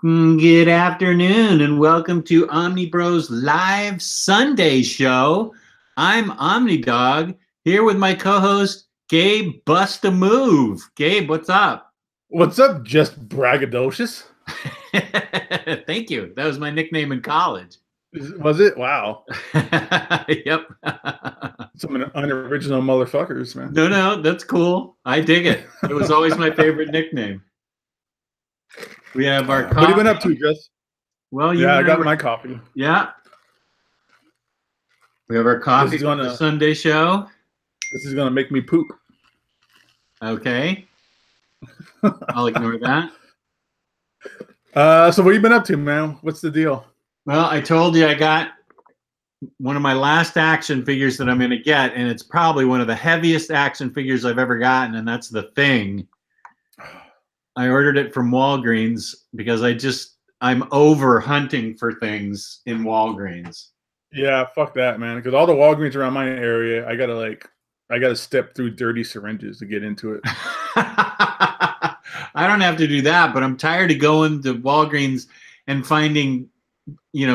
Good afternoon and welcome to Omnibros Live Sunday Show. I'm Omnidog here with my co-host Gabe Bust a Move. Gabe, what's up? What's up, just braggadocious? Thank you. That was my nickname in college. Was it? Wow. Yep. Some unoriginal motherfuckers, man. No, that's cool. I dig it. It was always my favorite nickname. We have our coffee. What have you been up to, Jess? Well, I got my coffee. Yeah. We have our coffee on the Sunday show. This is going to make me poop. Okay. I'll ignore that. So what have you been up to, man? What's the deal? Well, I told you I got one of my last action figures that I'm going to get, and it's probably one of the heaviest action figures I've ever gotten, and that's the Thing. I ordered it from Walgreens because I'm over hunting for things in Walgreens. Yeah, fuck that, man. Because all the Walgreens around my area, I gotta step through dirty syringes to get into it. I don't have to do that, but I'm tired of going to Walgreens and finding,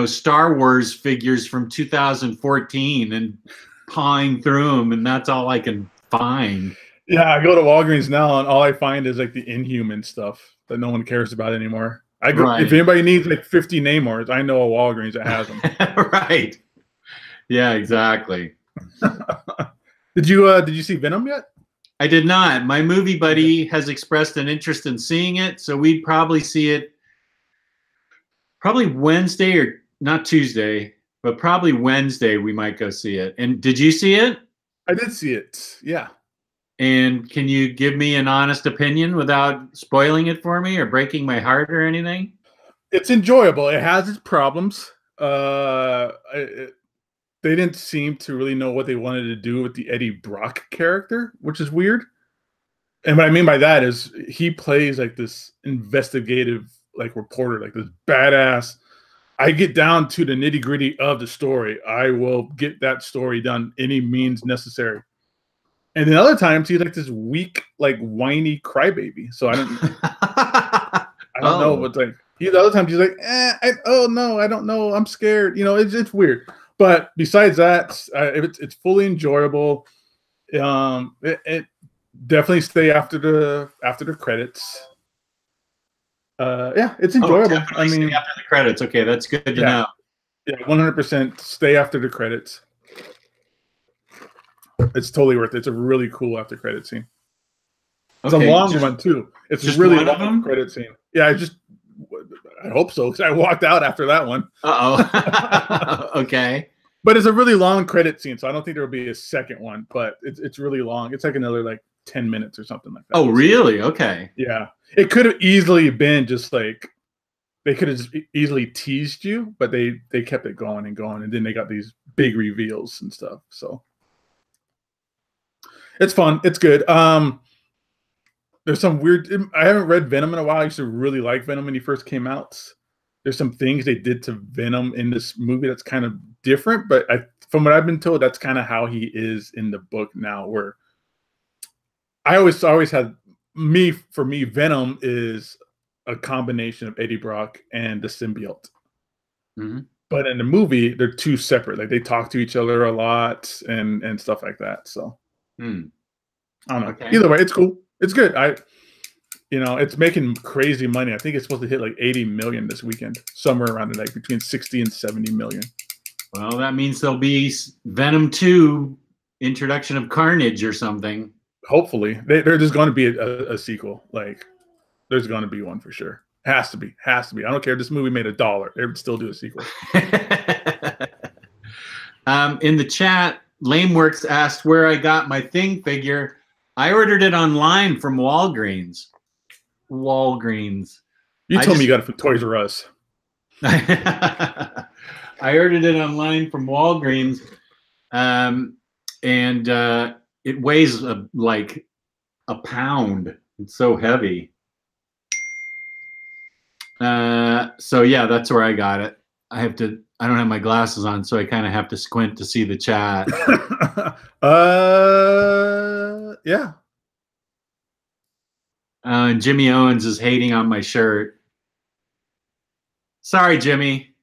Star Wars figures from 2014 and pawing through them, and that's all I can find. Yeah, I go to Walgreens now, and all I find is like the Inhuman stuff that no one cares about anymore. Right. If anybody needs like 50 Namors, I know a Walgreens that has them. Right. Yeah, exactly. Did you see Venom yet? I did not. My movie buddy has expressed an interest in seeing it, so we'd probably see it probably Wednesday, or not Tuesday, but probably Wednesday we might go see it. And did you see it? I did see it. Yeah. And can you give me an honest opinion without spoiling it for me or breaking my heart or anything? It's enjoyable. It has its problems. They didn't seem to really know what they wanted to do with the Eddie Brock character, which is weird. And what I mean by that is he plays like this investigative like reporter, like this badass. I get down to the nitty-gritty of the story. I will get that story done any means necessary. And then other times he's like this weak, like whiny crybaby. So I don't know what's like. Other times he's like, oh no, I don't know, I'm scared. It's weird. But besides that, it's fully enjoyable. It definitely stay after the credits. Yeah, it's enjoyable. I mean, stay after the credits. Okay, that's good to know. Yeah, 100% stay after the credits. It's totally worth it. It's a really cool after credit scene. It's a long one too. It's just really long credit scene. Yeah, I hope so, because I walked out after that one. Okay. But it's a really long credit scene, so I don't think there will be a second one. But it's really long. It's like another like 10 minutes or something like that. Oh, really? Okay. Yeah, it could have easily been just like they could have just easily teased you, but they kept it going and going, and then they got these big reveals and stuff. So it's fun. It's good. There's some weird. I haven't read Venom in a while. I used to really like Venom when he first came out. There's some things they did to Venom in this movie that's kind of different, but from what I've been told, that's kind of how he is in the book now. Where I always had for me, Venom is a combination of Eddie Brock and the symbiote. Mm-hmm. But in the movie, they're two separate. Like they talk to each other a lot and stuff like that. So. I don't know. Okay. Either way, it's cool. It's good. It's making crazy money. I think it's supposed to hit like 80 million this weekend, somewhere around like between 60 and 70 million. Well, that means there'll be Venom 2 introduction of Carnage or something. Hopefully, there's just going to be a sequel. Like, there's going to be one for sure. Has to be. I don't care if this movie made $1. They would still do a sequel. In the chat, Lameworks asked where I got my Thing figure. I ordered it online from Walgreens. You told me you got it from Toys R Us. I ordered it online from Walgreens, and it weighs like a pound. It's so heavy. So yeah, that's where I got it. I don't have my glasses on, so I kind of have to squint to see the chat. Yeah. And Jimmy Owens is hating on my shirt. Sorry, Jimmy.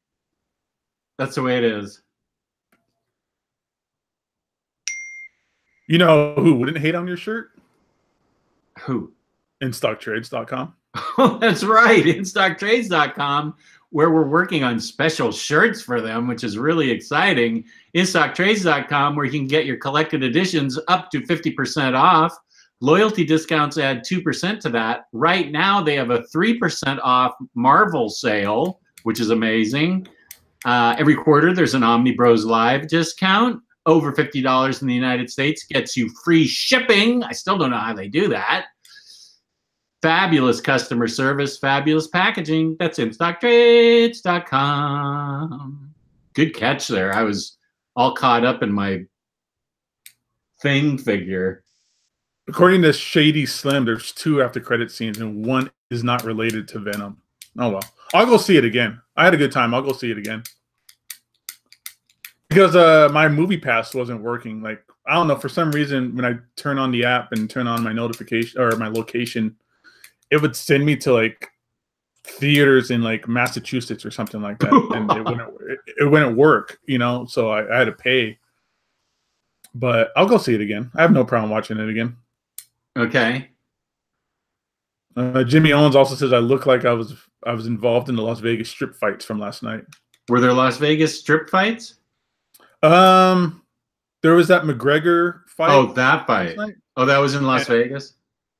That's the way it is. You know who wouldn't hate on your shirt? Who? InStockTrades.com. Oh, that's right. InStockTrades.com, where we're working on special shirts for them, which is really exciting. InStockTrades.com, where you can get your collected editions up to 50% off. Loyalty discounts add 2% to that. Right now, they have a 3% off Marvel sale, which is amazing. Every quarter, there's an Omniboslive discount. Over $50 in the United States gets you free shipping. I still don't know how they do that. Fabulous customer service, fabulous packaging. That's InStockTrades.com. Good catch there. I was all caught up in my Thing figure. According to Shady Slim, there's 2 after credit scenes, and 1 is not related to Venom. Oh well, I'll go see it again. I had a good time. I'll go see it again because my movie pass wasn't working. Like, I don't know, for some reason when I turn on the app and turn on my notification or my location, it would send me to like theaters in like Massachusetts or something like that, and it wouldn't work. You know, so I had to pay. But I'll go see it again. I have no problem watching it again. Okay. Jimmy Owens also says I look like I was involved in the Las Vegas strip fights from last night. Were there Las Vegas strip fights? There was that McGregor fight. Oh, that fight. Oh, that was in Las Vegas?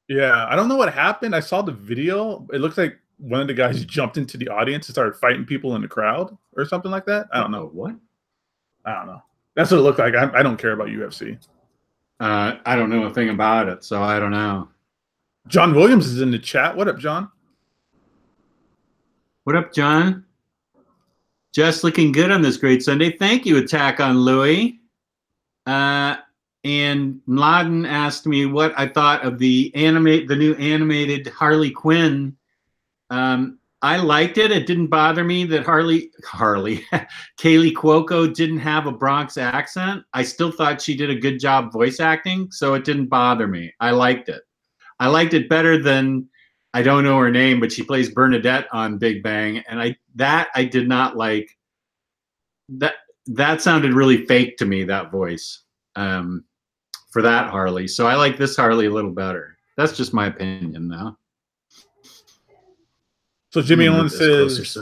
Yeah. I don't know what happened. I saw the video. It looks like one of the guys jumped into the audience and started fighting people in the crowd or something like that. I don't know. What? I don't know. That's what it looked like. I don't care about UFC. I don't know a thing about it, so I don't know. John Williams is in the chat. What up, John? What up, John? Just looking good on this great Sunday. Thank you, Attack on Louie. And Mladen asked me what I thought of the new animated Harley Quinn. I liked it. It didn't bother me that Kaylee Cuoco didn't have a Bronx accent. I still thought she did a good job voice acting, so it didn't bother me. I liked it. I liked it better than, I don't know her name, but she plays Bernadette on Big Bang, and I did not like. That sounded really fake to me, that voice, for that Harley. So I like this Harley a little better. That's just my opinion, though. So Jimmy Owens says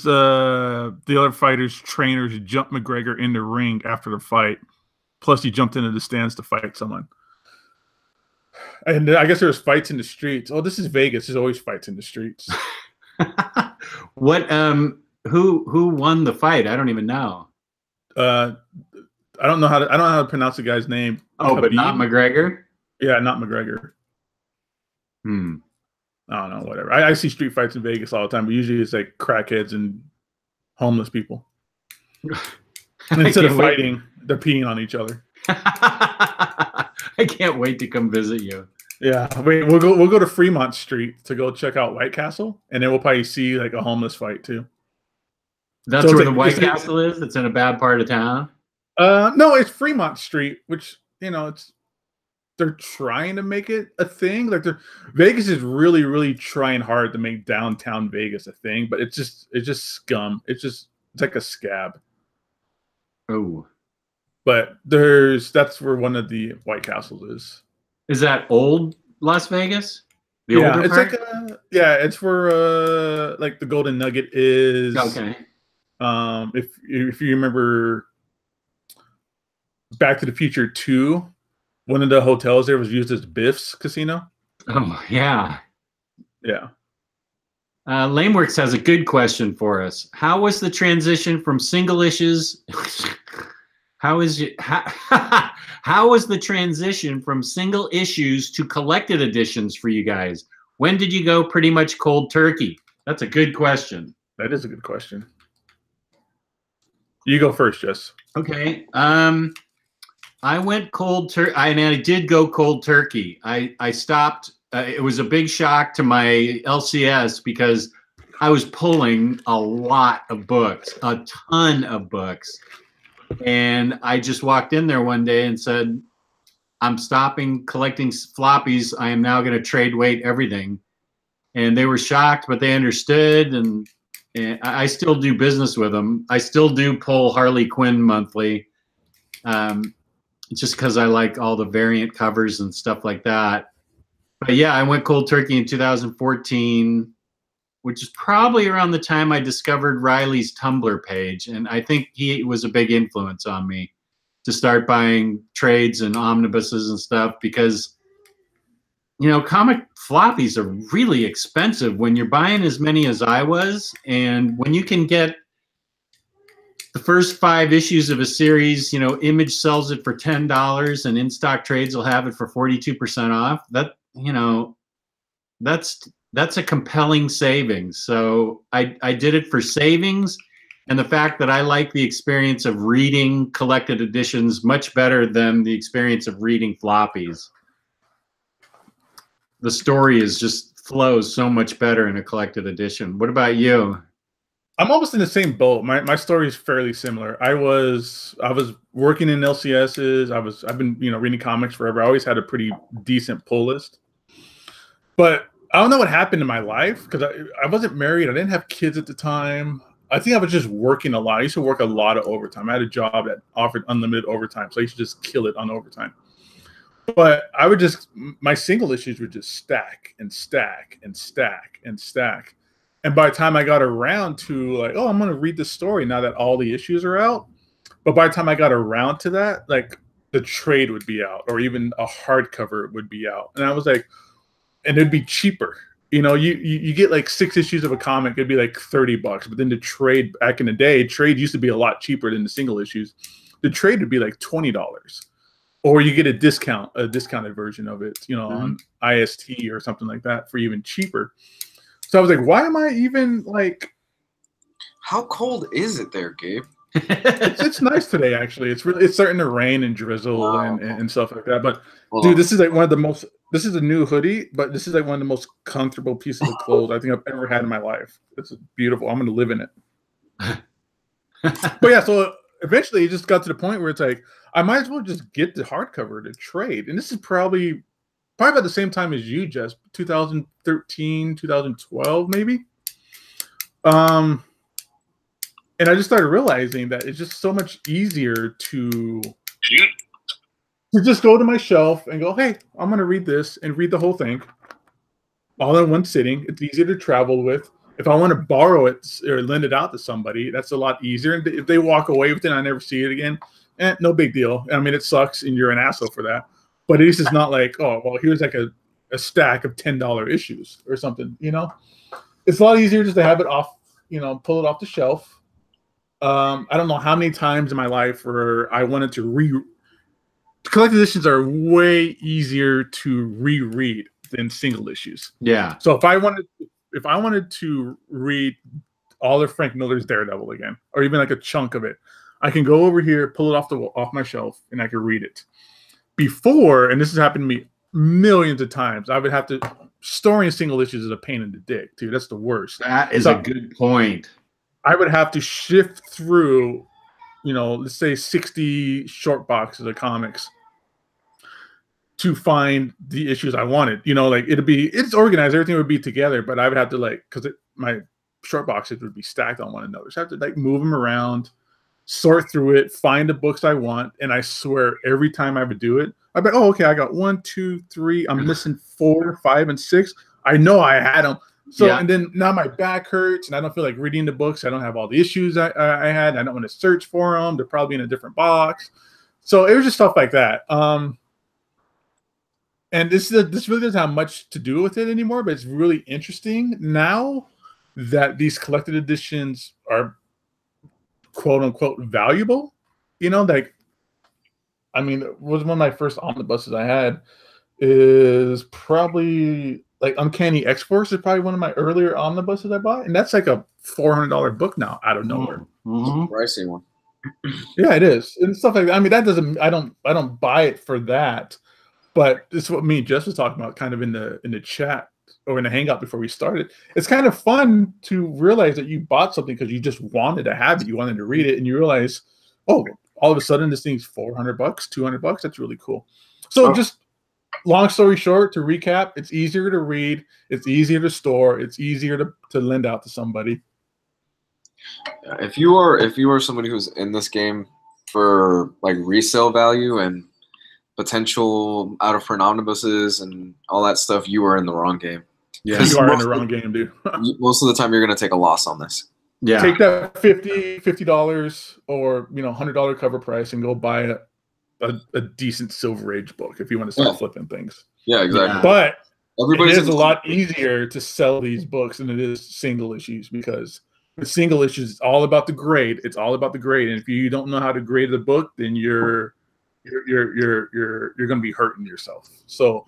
the other fighters' trainers jumped McGregor in the ring after the fight. Plus, he jumped into the stands to fight someone. And I guess there was fights in the streets. Oh, this is Vegas. There's always fights in the streets. What? Who won the fight? I don't even know. I don't know how to pronounce the guy's name. Oh, but not McGregor? Yeah, not McGregor. I don't know, whatever. I see street fights in Vegas all the time, but usually it's like crackheads and homeless people. And instead of fighting, they're peeing on each other. I can't wait to come visit you. Yeah, we'll go to Fremont Street to go check out White Castle, and then we'll probably see like a homeless fight too. That's where the White Castle is? It's in a bad part of town? No, it's Fremont Street, which, you know, they're trying to make it a thing. Like Vegas is really, really trying hard to make downtown Vegas a thing, but it's just scum. It's like a scab. Oh. But that's where one of the White Castles is. Is that old Las Vegas? The older it's part? It's where like the Golden Nugget is. Okay. If you remember Back to the Future 2, one of the hotels there was used as Biff's casino. Oh, yeah. Yeah. Lameworks has a good question for us. How was the transition from single issues? How was the transition from single issues to collected editions for you guys? When did you go pretty much cold turkey? That's a good question. That is a good question. You go first, Jess. Okay. I went cold turkey, and I did go cold turkey. I stopped. It was a big shock to my LCS because I was pulling a lot of books, a ton of books. And I just walked in there one day and said, I'm stopping collecting floppies. I am now going to trade weight everything. And they were shocked, but they understood. And And I still do business with them. I still do pull Harley Quinn monthly, just because I like all the variant covers and stuff like that. But yeah, I went cold turkey in 2014, which is probably around the time I discovered Ryley's Tumblr page. And I think he was a big influence on me to start buying trades and omnibuses and stuff, because, you know, comic floppies are really expensive when you're buying as many as I was. And when you can get the first 5 issues of a series, you know, Image sells it for $10 and In Stock Trades will have it for 42% off. That, you know, that's a compelling savings. So I did it for savings, and the fact that I like the experience of reading collected editions much better than the experience of reading floppies. The story is just flows so much better in a collected edition. What about you? I'm almost in the same boat. My story is fairly similar. I was working in LCSs. I've been, you know, reading comics forever. I always had a pretty decent pull list. But I don't know what happened in my life, because I wasn't married. I didn't have kids at the time. I think I was just working a lot. I used to work a lot of overtime. I had a job that offered unlimited overtime, so I used to just kill it on overtime. But I would just, my single issues would just stack and stack and stack and stack. And by the time I got around to like, oh, I'm going to read the story now that all the issues are out. But by the time I got around to that, like the trade would be out, or even a hardcover would be out. And I was like, and it'd be cheaper. You know, you get like 6 issues of a comic, it'd be like $30. But then the trade, back in the day, trade used to be a lot cheaper than the single issues. The trade would be like $20. Or you get a discounted version of it, you know, on IST or something like that for even cheaper. So I was like, why am I even like... How cold is it there, Gabe? it's nice today, actually. It's starting to rain and drizzle. Wow. and stuff like that. But dude, this is like one of the most... This is a new hoodie, but this is like one of the most comfortable pieces of clothes I think I've ever had in my life. It's beautiful. I'm going to live in it. But yeah, so eventually it just got to the point where it's like, I might as well just get the hardcover to trade. And this is probably about the same time as you, Jess, 2013, 2012, maybe. And I just started realizing that it's just so much easier to just go to my shelf and go, hey, I'm going to read this and read the whole thing all in one sitting. It's easier to travel with. If I want to borrow it or lend it out to somebody, that's a lot easier. And if they walk away with it and I never see it again, no big deal. I mean, it sucks and you're an asshole for that. But at least it's not like, oh, well, here's like a stack of $10 issues or something, you know? It's a lot easier just to have it off, you know, pull it off the shelf. I don't know how many times in my life where I wanted to collected editions are way easier to reread than single issues. Yeah. So if I wanted to read all of Frank Miller's Daredevil again, or even like a chunk of it, I can go over here, pull it off my shelf, and I can read it. Before, and this has happened to me millions of times, I would have to... Storing single issues is a pain in the dick, too. That's the worst. That is a good point. I would have to shift through, you know, let's say 60 short boxes of comics to find the issues I wanted. You know, like it's organized, everything would be together, but I would have to like, because my short boxes would be stacked on one another. So I have to like move them around, sort through it, find the books I want. And I swear every time I would do it, I'd be, oh, okay, I got 1, 2, 3. I'm missing 4, 5, and 6. I know I had them. So, yeah. And then now my back hurts and I don't feel like reading the books. I don't have all the issues I had. I don't want to search for them. They're probably in a different box. So it was just stuff like that. And this really doesn't have much to do with it anymore, but it's really interesting now that these collected editions are quote unquote valuable. You know, like, I mean, it was one of my first omnibuses I had is probably like Uncanny X-Force is probably one of my earlier omnibuses I bought. And that's like a $400 book now out of nowhere. Mm-hmm. Pricey one. Yeah, it is. And stuff like that. I mean, that doesn't, I don't buy it for that. But this is what me and Jess was talking about kind of in the chat or in the hangout before we started. It's kind of fun to realize that you bought something because you just wanted to have it. You wanted to read it and you realize, oh, all of a sudden this thing's $400, $200. That's really cool. So just long story short, to recap, it's easier to read. It's easier to store. It's easier to lend out to somebody. If you are somebody who's in this game for like resale value and potential out of print omnibuses and all that stuff, you are in the wrong game. Yeah, you are in the wrong game, dude. Most of the time, you're going to take a loss on this. Yeah, take that $50 or $100 cover price and go buy a decent Silver Age book if you want to start flipping things. Yeah, exactly. Yeah. But Everybody's it is a lot easier to sell these books than it is single issues, because with single issues, it's all about the grade. It's all about the grade, and if you don't know how to grade the book, then you're going to be hurting yourself. So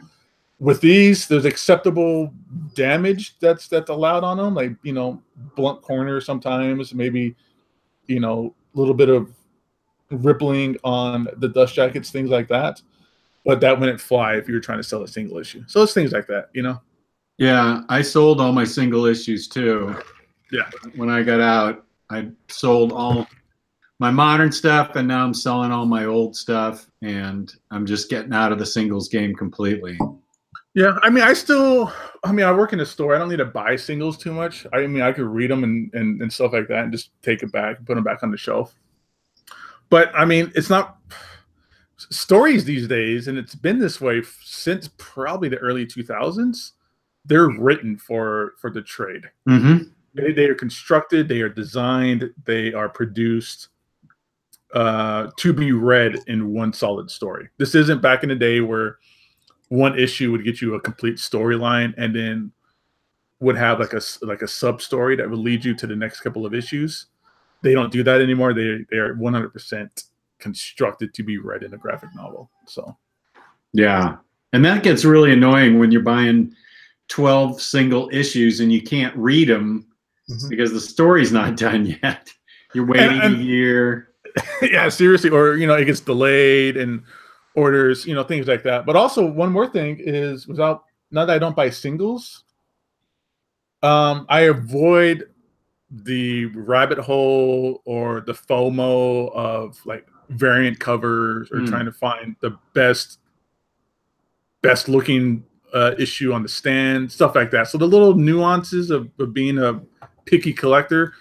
with these, there's acceptable damage that's allowed on them, like blunt corner sometimes, maybe a little bit of rippling on the dust jackets, things like that. But that wouldn't fly if you were trying to sell a single issue. So it's things like that, Yeah, I sold all my single issues too. Yeah. When I got out, I sold all my modern stuff, and now I'm selling all my old stuff, and I'm just getting out of the singles game completely. Yeah, I work in a store. I don't need to buy singles too much. I could read them and stuff like that and just take it back and put them back on the shelf. But it's not stories these days, and it's been this way since probably the early 2000s. They're written for the trade. Mm-hmm. They are constructed, they are designed, they are produced to be read in one solid story. This isn't back in the day where one issue would get you a complete storyline and then would have like a sub story that would lead you to the next couple of issues. They don't do that anymore. They are 100% constructed to be read in a graphic novel. So yeah, and that gets really annoying when you're buying 12 single issues and you can't read them because the story's not done yet. You're waiting a year. Yeah, seriously, or it gets delayed and orders, things like that. But also one more thing is, now that I don't buy singles, I avoid the rabbit hole or the FOMO of like variant covers or trying to find the best looking issue on the stand, stuff like that. So the little nuances of being a picky collector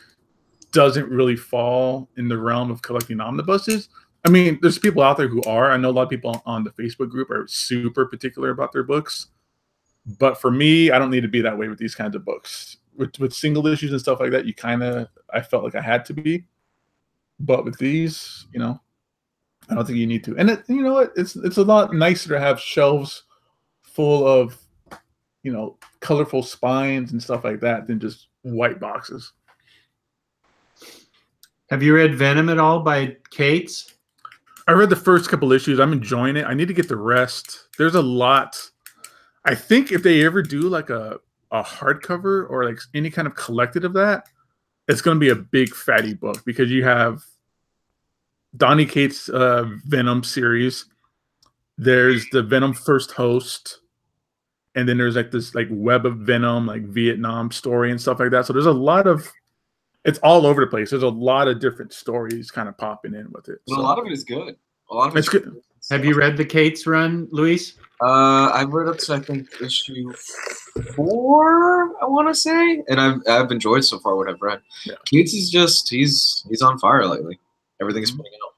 doesn't really fall in the realm of collecting omnibuses. There's people out there who are. I know a lot of people on the Facebook group are super particular about their books. But for me, I don't need to be that way with these kinds of books. With single issues and stuff like that, I felt like I had to be. But with these, I don't think you need to. And you know what? It's a lot nicer to have shelves full of, colorful spines and stuff like that than just white boxes. Have you read Venom at all by Cates? I read the first couple issues. I'm enjoying it. I need to get the rest. There's a lot. I think if they ever do like a hardcover or like any kind of collected of that, it's going to be a big fatty book, because you have Donny Cates' Venom series. There's the Venom First Host, and then there's like this like Web of Venom, like Vietnam story and stuff like that. So there's a lot of, it's all over the place. There's a lot of different stories kind of popping in with it. So. A lot of it is good. A lot of it's good. Have you read the Cates run, Luis? I've read up to, I think, issue 4, I want to say, and I've enjoyed so far what I've read. Yeah. Cates is just he's on fire lately. Everything is putting out.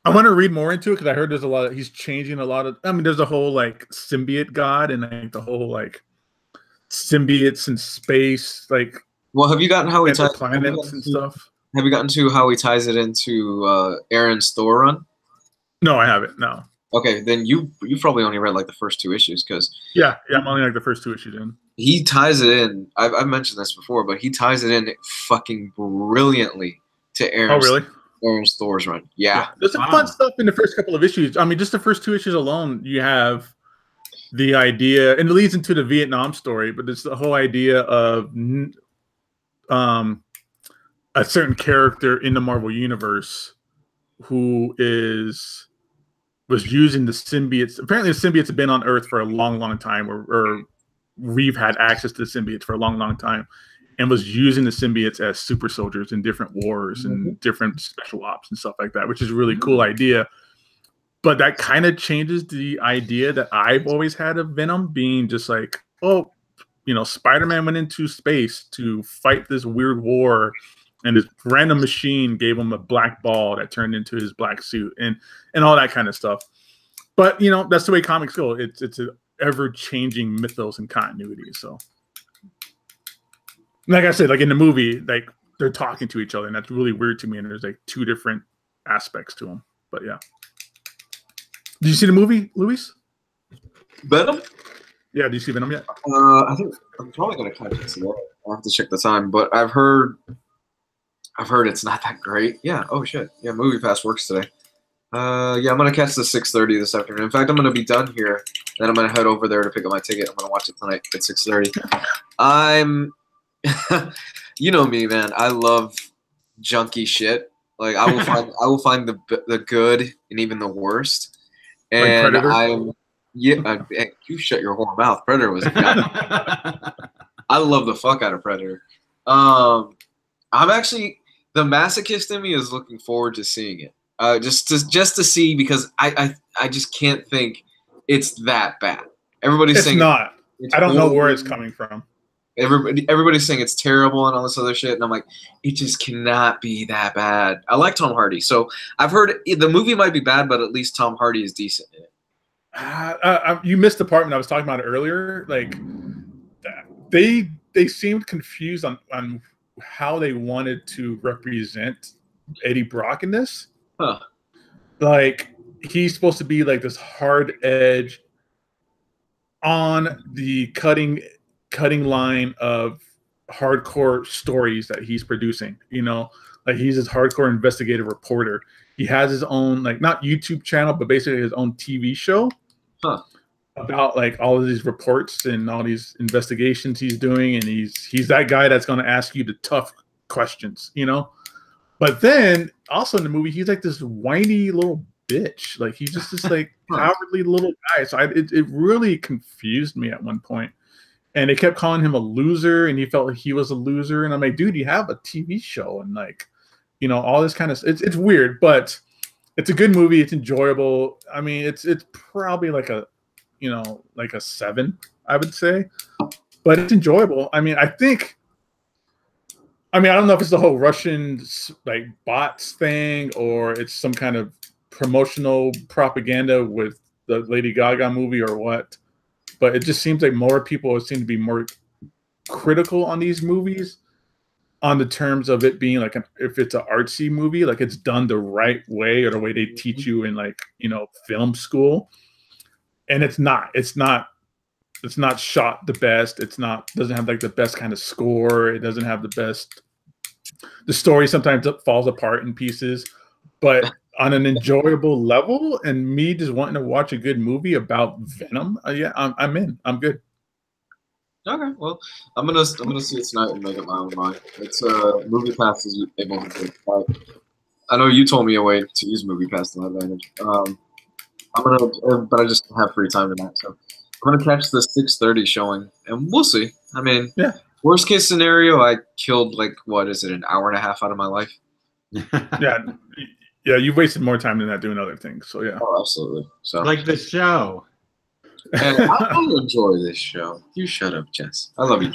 I want to read more into it because I heard there's a lot of, he's changing a lot of. There's a whole like symbiote god and like the whole like symbiotes in space, like. Well, have you gotten how he ties planets and stuff? Have you gotten to how he ties it into Aaron's Thor run? No, I haven't. No. Okay, then you probably only read like the first 2 issues, because yeah, I'm only like the first 2 issues in. He ties it in. I've mentioned this before, but he ties it in fucking brilliantly to Aaron's. Oh, really? Aaron's Thor's run. Yeah. There's some fun stuff in the first couple of issues. Just the first 2 issues alone, you have the idea, and it leads into the Vietnam story, but it's the whole idea of a certain character in the Marvel universe who was using the symbiotes. Apparently, the symbiotes have been on Earth for a long, long time, or we've had access to the symbiotes for a long, long time, and was using the symbiotes as super soldiers in different wars and different special ops and stuff like that, which is a really cool idea. But that kind of changes the idea that I've always had of Venom being just like, oh, Spider-Man went into space to fight this weird war and this random machine gave him a black ball that turned into his black suit, and all that kind of stuff. But you know, that's the way comics go. It's an ever-changing mythos and continuity. So, like I said, like in the movie, like they're talking to each other, and that's really weird to me. And there's like two different aspects to them. But yeah, did you see the movie, Luis? Venom? Yeah, did you see Venom yet? I think I'm probably gonna catch it today. I'll have to check the time, but I've heard it's not that great. Yeah. Oh shit. Yeah, Movie Pass works today. Yeah, I'm gonna catch the 6:30 this afternoon. In fact, I'm gonna be done here, then I'm gonna head over there to pick up my ticket. I'm gonna watch it tonight at 6:30. I'm, you know me, man. I love junky shit. Like I will find the good and even the worst. And like I'm. Yeah, you shut your whole mouth. Predator was. I love the fuck out of Predator. I'm actually, the masochist in me is looking forward to seeing it. Just to see, because I just can't think it's that bad. Everybody's saying not. I don't know where it's coming from. Everybody's saying it's terrible and all this other shit, and I'm like, it just cannot be that bad. I like Tom Hardy, so I've heard the movie might be bad, but at least Tom Hardy is decent in it. You missed the part when I was talking about it earlier. Like they seemed confused on how they wanted to represent Eddie Brock in this. Huh. Like he's supposed to be like this hard edge on the cutting line of hardcore stories that he's producing. You know, like he's this hardcore investigative reporter. He has his own, like, not YouTube channel, but basically his own TV show about like all of these reports and all these investigations he's doing. And he's that guy that's going to ask you the tough questions, you know? But then also in the movie, he's like this whiny little bitch. Like he's just this like cowardly little guy. So it really confused me at one point. And they kept calling him a loser, and he felt like he was a loser. And I'm like, dude, you have a TV show, and like, you know, all this kind of, it's weird, but it's a good movie. It's enjoyable. I mean, it's probably like a, you know, like a 7, I would say, but it's enjoyable. I mean, I don't know if it's the whole Russian like bots thing, or it's some kind of promotional propaganda with the Lady Gaga movie or what, but it just seems like more people seem to be more critical on these movies, on the terms of it being like if it's an artsy movie, like it's done the right way or the way they teach you in like, you know, film school. And it's not shot the best. Doesn't have like the best kind of score. It doesn't have the story sometimes falls apart in pieces, but on an enjoyable level, and me just wanting to watch a good movie about Venom. Yeah, I'm in. I'm good. Okay, well, I'm gonna see it tonight and make up my own mind. It's Movie Pass is able to do. I know you told me a way to use Movie Pass to my advantage. But I just don't have free time tonight, so I'm gonna catch the 6:30 showing, and we'll see. I mean, yeah. Worst case scenario, I killed like an hour and a half out of my life. Yeah, you've wasted more time than that doing other things. So yeah. Oh, absolutely. So like the show. And I enjoy this show. You shut up, Jess. I love you.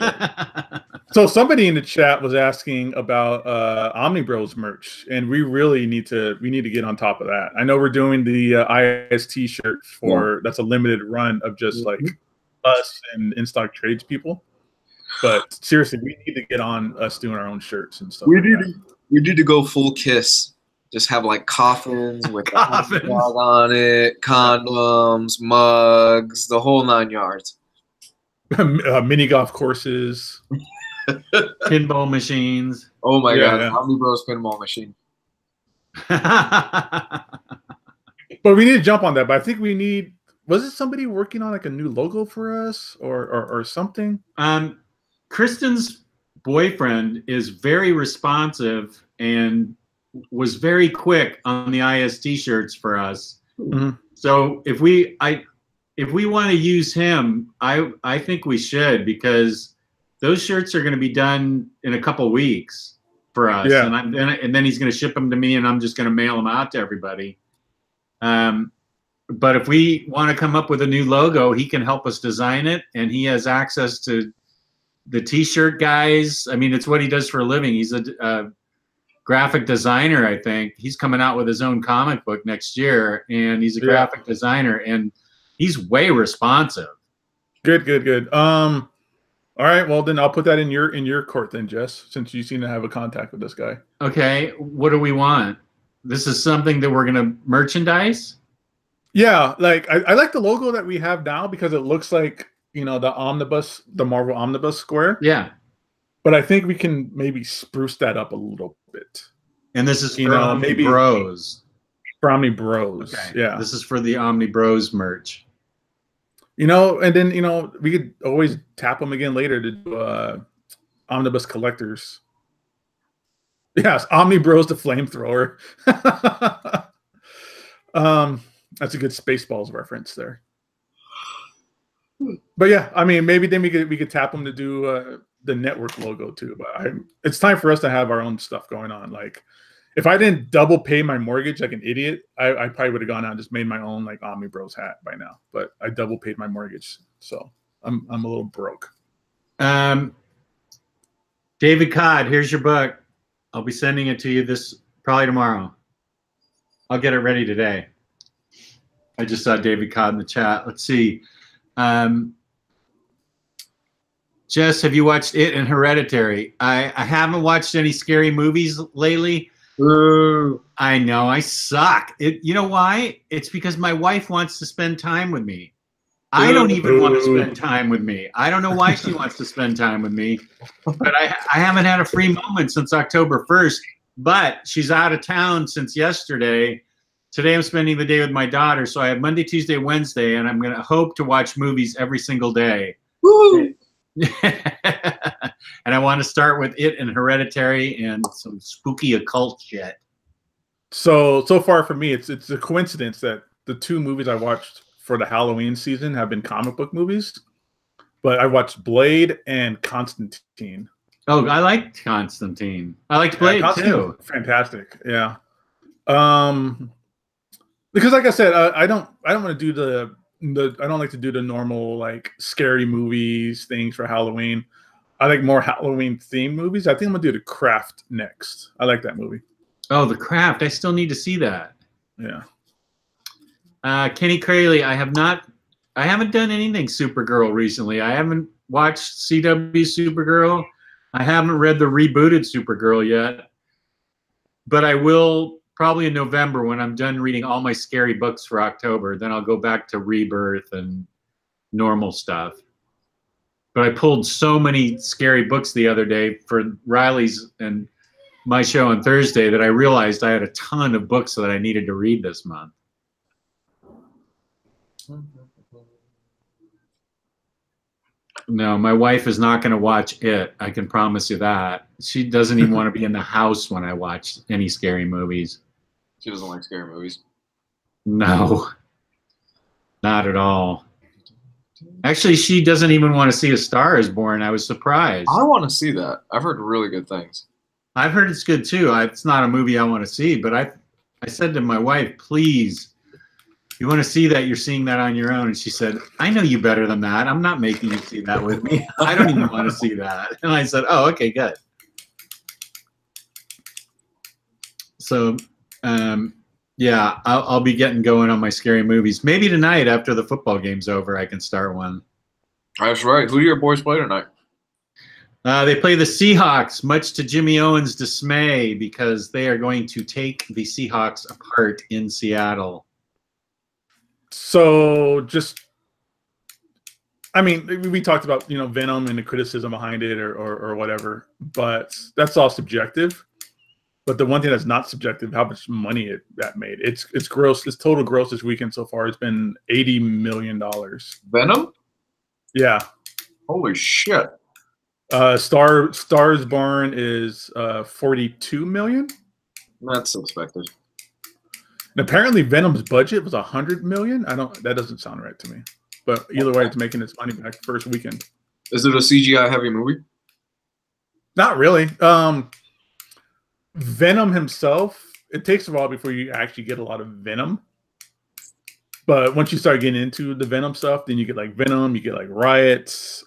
So somebody in the chat was asking about Omni Bros merch, and we really need to get on top of that. I know we're doing the IS shirt that's a limited run of just like us and in stock trades people. But seriously, we need to get on us doing our own shirts and stuff. We need to go full Kiss. Just have like coffins with coffins on it, condoms, mugs, the whole 9 yards. Mini golf courses, pinball machines. Oh my god, Omnibros pinball machine. But we need to jump on that. But I think we need. Was it somebody working on like a new logo for us or something? Kristan's boyfriend is very responsive and was very quick on the IS shirts for us. Mm-hmm. So if we want to use him, I think we should, because those shirts are going to be done in a couple weeks for us. Yeah. And then he's going to ship them to me, and I'm just going to mail them out to everybody. But if we want to come up with a new logo, he can help us design it, and he has access to the t-shirt guys. I mean, it's what he does for a living. He's a graphic designer, I think. He's coming out with his own comic book next year, and he's a graphic designer, and he's way responsive. Good. All right, well then I'll put that in your court then, Jess, since you seem to have a contact with this guy. Okay, what do we want? This is something that we're gonna merchandise? Yeah, like I like the logo that we have now because it looks like, you know, the Marvel Omnibus square. Yeah. But I think we can maybe spruce that up a little bit. And this is for Omni Bros. For Omni Bros. Okay. Yeah. This is for the Omni Bros merch. You know, and then, you know, we could always tap them again later to do Omnibus Collectors. Yes, Omni Bros the flamethrower. That's a good Spaceballs reference there. But yeah, I mean, maybe then we could tap them to do the network logo too. But it's time for us to have our own stuff going on. Like, if I didn't double pay my mortgage like an idiot, I probably would have gone out and just made my own like Omni Bros hat by now. But I double paid my mortgage, so I'm a little broke. David Codd, here's your book. I'll be sending it to you probably tomorrow. I'll get it ready today. I just saw David Codd in the chat. Let's see. Jess, have you watched It and Hereditary? I haven't watched any scary movies lately. Ooh. I know, I suck. You know why? It's because my wife wants to spend time with me. I don't even want to spend time with me. I don't know why she wants to spend time with me, but I haven't had a free moment since October 1st, but she's out of town since yesterday. Today I'm spending the day with my daughter, so I have Monday, Tuesday, Wednesday, and I'm going to hope to watch movies every single day. Woo! And I want to start with It and Hereditary and some spooky occult shit. So far for me, it's a coincidence that the two movies I watched for the Halloween season have been comic book movies, but I watched Blade and Constantine. Oh, I liked Constantine. I liked Blade too. Fantastic, yeah. Because like I said, I don't want to do I don't like to do the normal like scary movies things for Halloween. I like more Halloween themed movies. I think I'm gonna do The Craft next. I like that movie. Oh, The Craft. I still need to see that. Yeah. Kenny Crayley, I haven't done anything Supergirl recently. I haven't watched CW Supergirl. I haven't read the rebooted Supergirl yet. But I will probably in November when I'm done reading all my scary books for October. Then I'll go back to Rebirth and normal stuff. But I pulled so many scary books the other day for Ryley's and my show on Thursday that I realized I had a ton of books that I needed to read this month. No, my wife is not going to watch it. I can promise you that. She doesn't even want to be in the house when I watch any scary movies. She doesn't like scary movies. No, not at all. Actually, she doesn't even want to see A Star Is Born. I was surprised. I want to see that. I've heard really good things. I've heard it's good too. It's not a movie I want to see, but I said to my wife, please, you want to see that, you're seeing that on your own. And she said, I know you better than that. I'm not making you see that with me. I don't even want to see that. And I said, oh, okay, good. So, yeah, I'll be getting going on my scary movies. Maybe tonight after the football game's over, I can start one. That's right. Who do your boys play tonight? They play the Seahawks, much to Jimmy Owen's dismay, because they are going to take the Seahawks apart in Seattle. So just, I mean, we talked about, you know, Venom and the criticism behind it or whatever, but that's all subjective. But the one thing that's not subjective, how much money that made. It's gross. Its total gross this weekend so far has been $80 million. Venom? Yeah. Holy shit. Stars Born is 42 million. That's suspected. And apparently Venom's budget was 100 million. That doesn't sound right to me. But either way, it's making its money back first weekend. Is it a CGI heavy movie? Not really. Venom himself, it takes a while before you actually get a lot of Venom. But once you start getting into the Venom stuff, then you get like Venom, you get like Riots.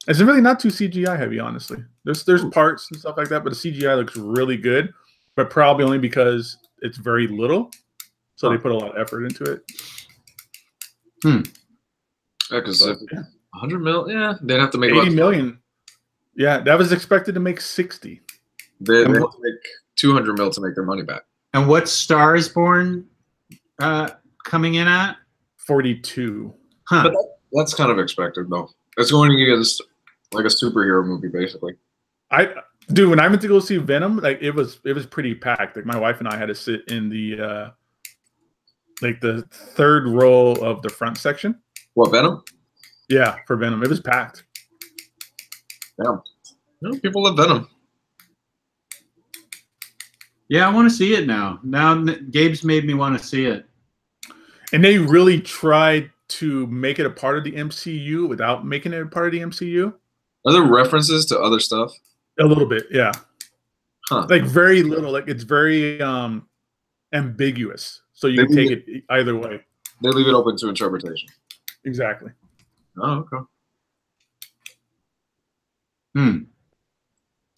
It's really not too CGI heavy, honestly. There's parts and stuff like that, but the CGI looks really good, but probably only because it's very little, so they put a lot of effort into it. Yeah, because 100 mil, yeah, they'd have to make 80 million. Yeah, that was expected to make 60. They have to make 200 mil to make their money back. And what Star is Born coming in at? 42. Huh. But that's kind of expected, though. It's going to get like a superhero movie, basically. Dude, when I went to go see Venom, like it was pretty packed. Like my wife and I had to sit in the like the third row of the front section. What, Venom? Yeah, for Venom, it was packed. Yeah, people love Venom. Yeah, I want to see it now. Now Gabe's made me want to see it. And they really tried to make it a part of the MCU without making it a part of the MCU. Are there references to other stuff? A little bit, yeah. Huh. Like very little. Like it's very ambiguous. So you can take it either way. They leave it open to interpretation. Exactly. Oh, Hmm.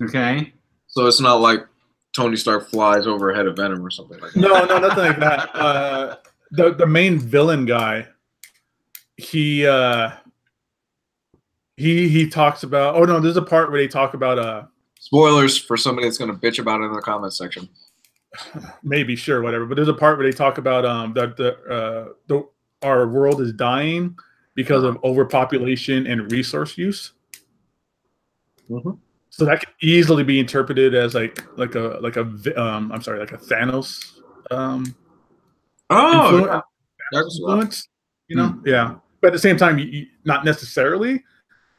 Okay. So it's not like Tony Stark flies over a head of Venom or something like that. No, nothing like that. The main villain guy, he talks about. Oh no, there's a part where they talk about spoilers for somebody that's going to bitch about it in the comments section. Maybe, sure, whatever. But there's a part where they talk about our world is dying because of overpopulation and resource use. Mm-hmm. So that could easily be interpreted as like a Thanos influence, you know? Yeah. But at the same time, not necessarily,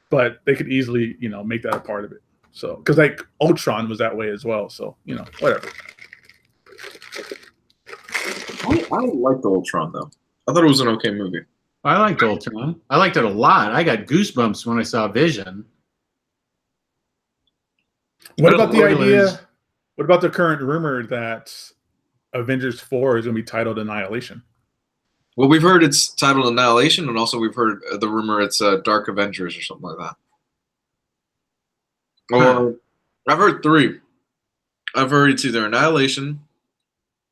but they could easily, make that a part of it. So, because like Ultron was that way as well. So, whatever. I liked Ultron, though. I thought it was an okay movie. I liked Ultron. I liked it a lot. I got goosebumps when I saw Vision. What about the idea? What about the current rumor that Avengers 4 is going to be titled Annihilation? Well, we've heard it's titled Annihilation, and also we've heard the rumor it's Dark Avengers or something like that. Or I've heard 3. I've heard it's either Annihilation,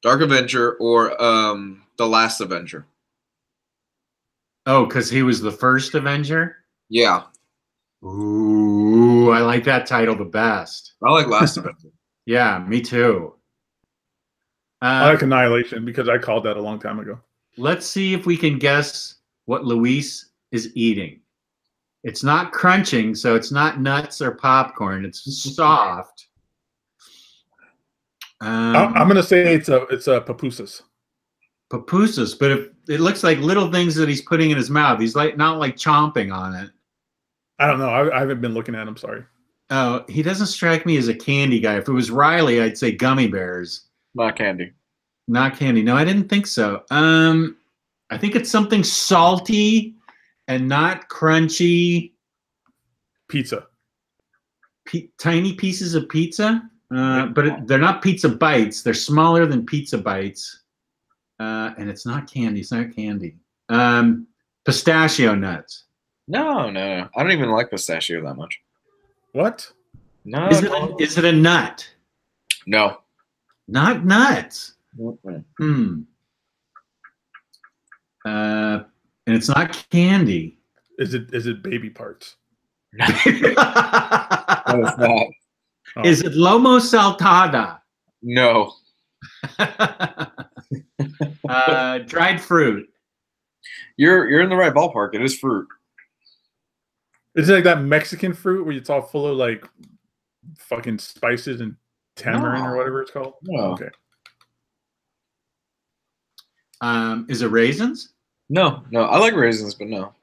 Dark Avenger, or The Last Avenger. Oh, because he was the first Avenger? Yeah. Ooh, I like that title the best. I like Last Avenger. Yeah, me too. I like Annihilation because I called that a long time ago. Let's see if we can guess what Luis is eating. It's not crunching, so it's not nuts or popcorn. It's soft. I'm going to say it's a pupusas. Pupusas, but it looks like little things that he's putting in his mouth. He's not like chomping on it. I don't know. I haven't been looking at him. Sorry. Oh, he doesn't strike me as a candy guy. If it was Ryley, I'd say gummy bears. Not candy. Not candy. No, I didn't think so. I think it's something salty and not crunchy. Pizza. Tiny pieces of pizza, but they're not pizza bites. They're smaller than pizza bites, and it's not candy. It's not candy. Pistachio nuts. No. I don't even like pistachio that much. What? No. Is it a nut? No. Not nuts. Mm-mm. And it's not candy. Is it baby parts? No, it's not. Oh. Is it lomo saltada? No. Dried fruit. You're in the right ballpark. It is fruit. Is it like that Mexican fruit where it's all full of like fucking spices and tamarind or whatever it's called? No. Okay. Is it raisins? No. I like raisins, but no.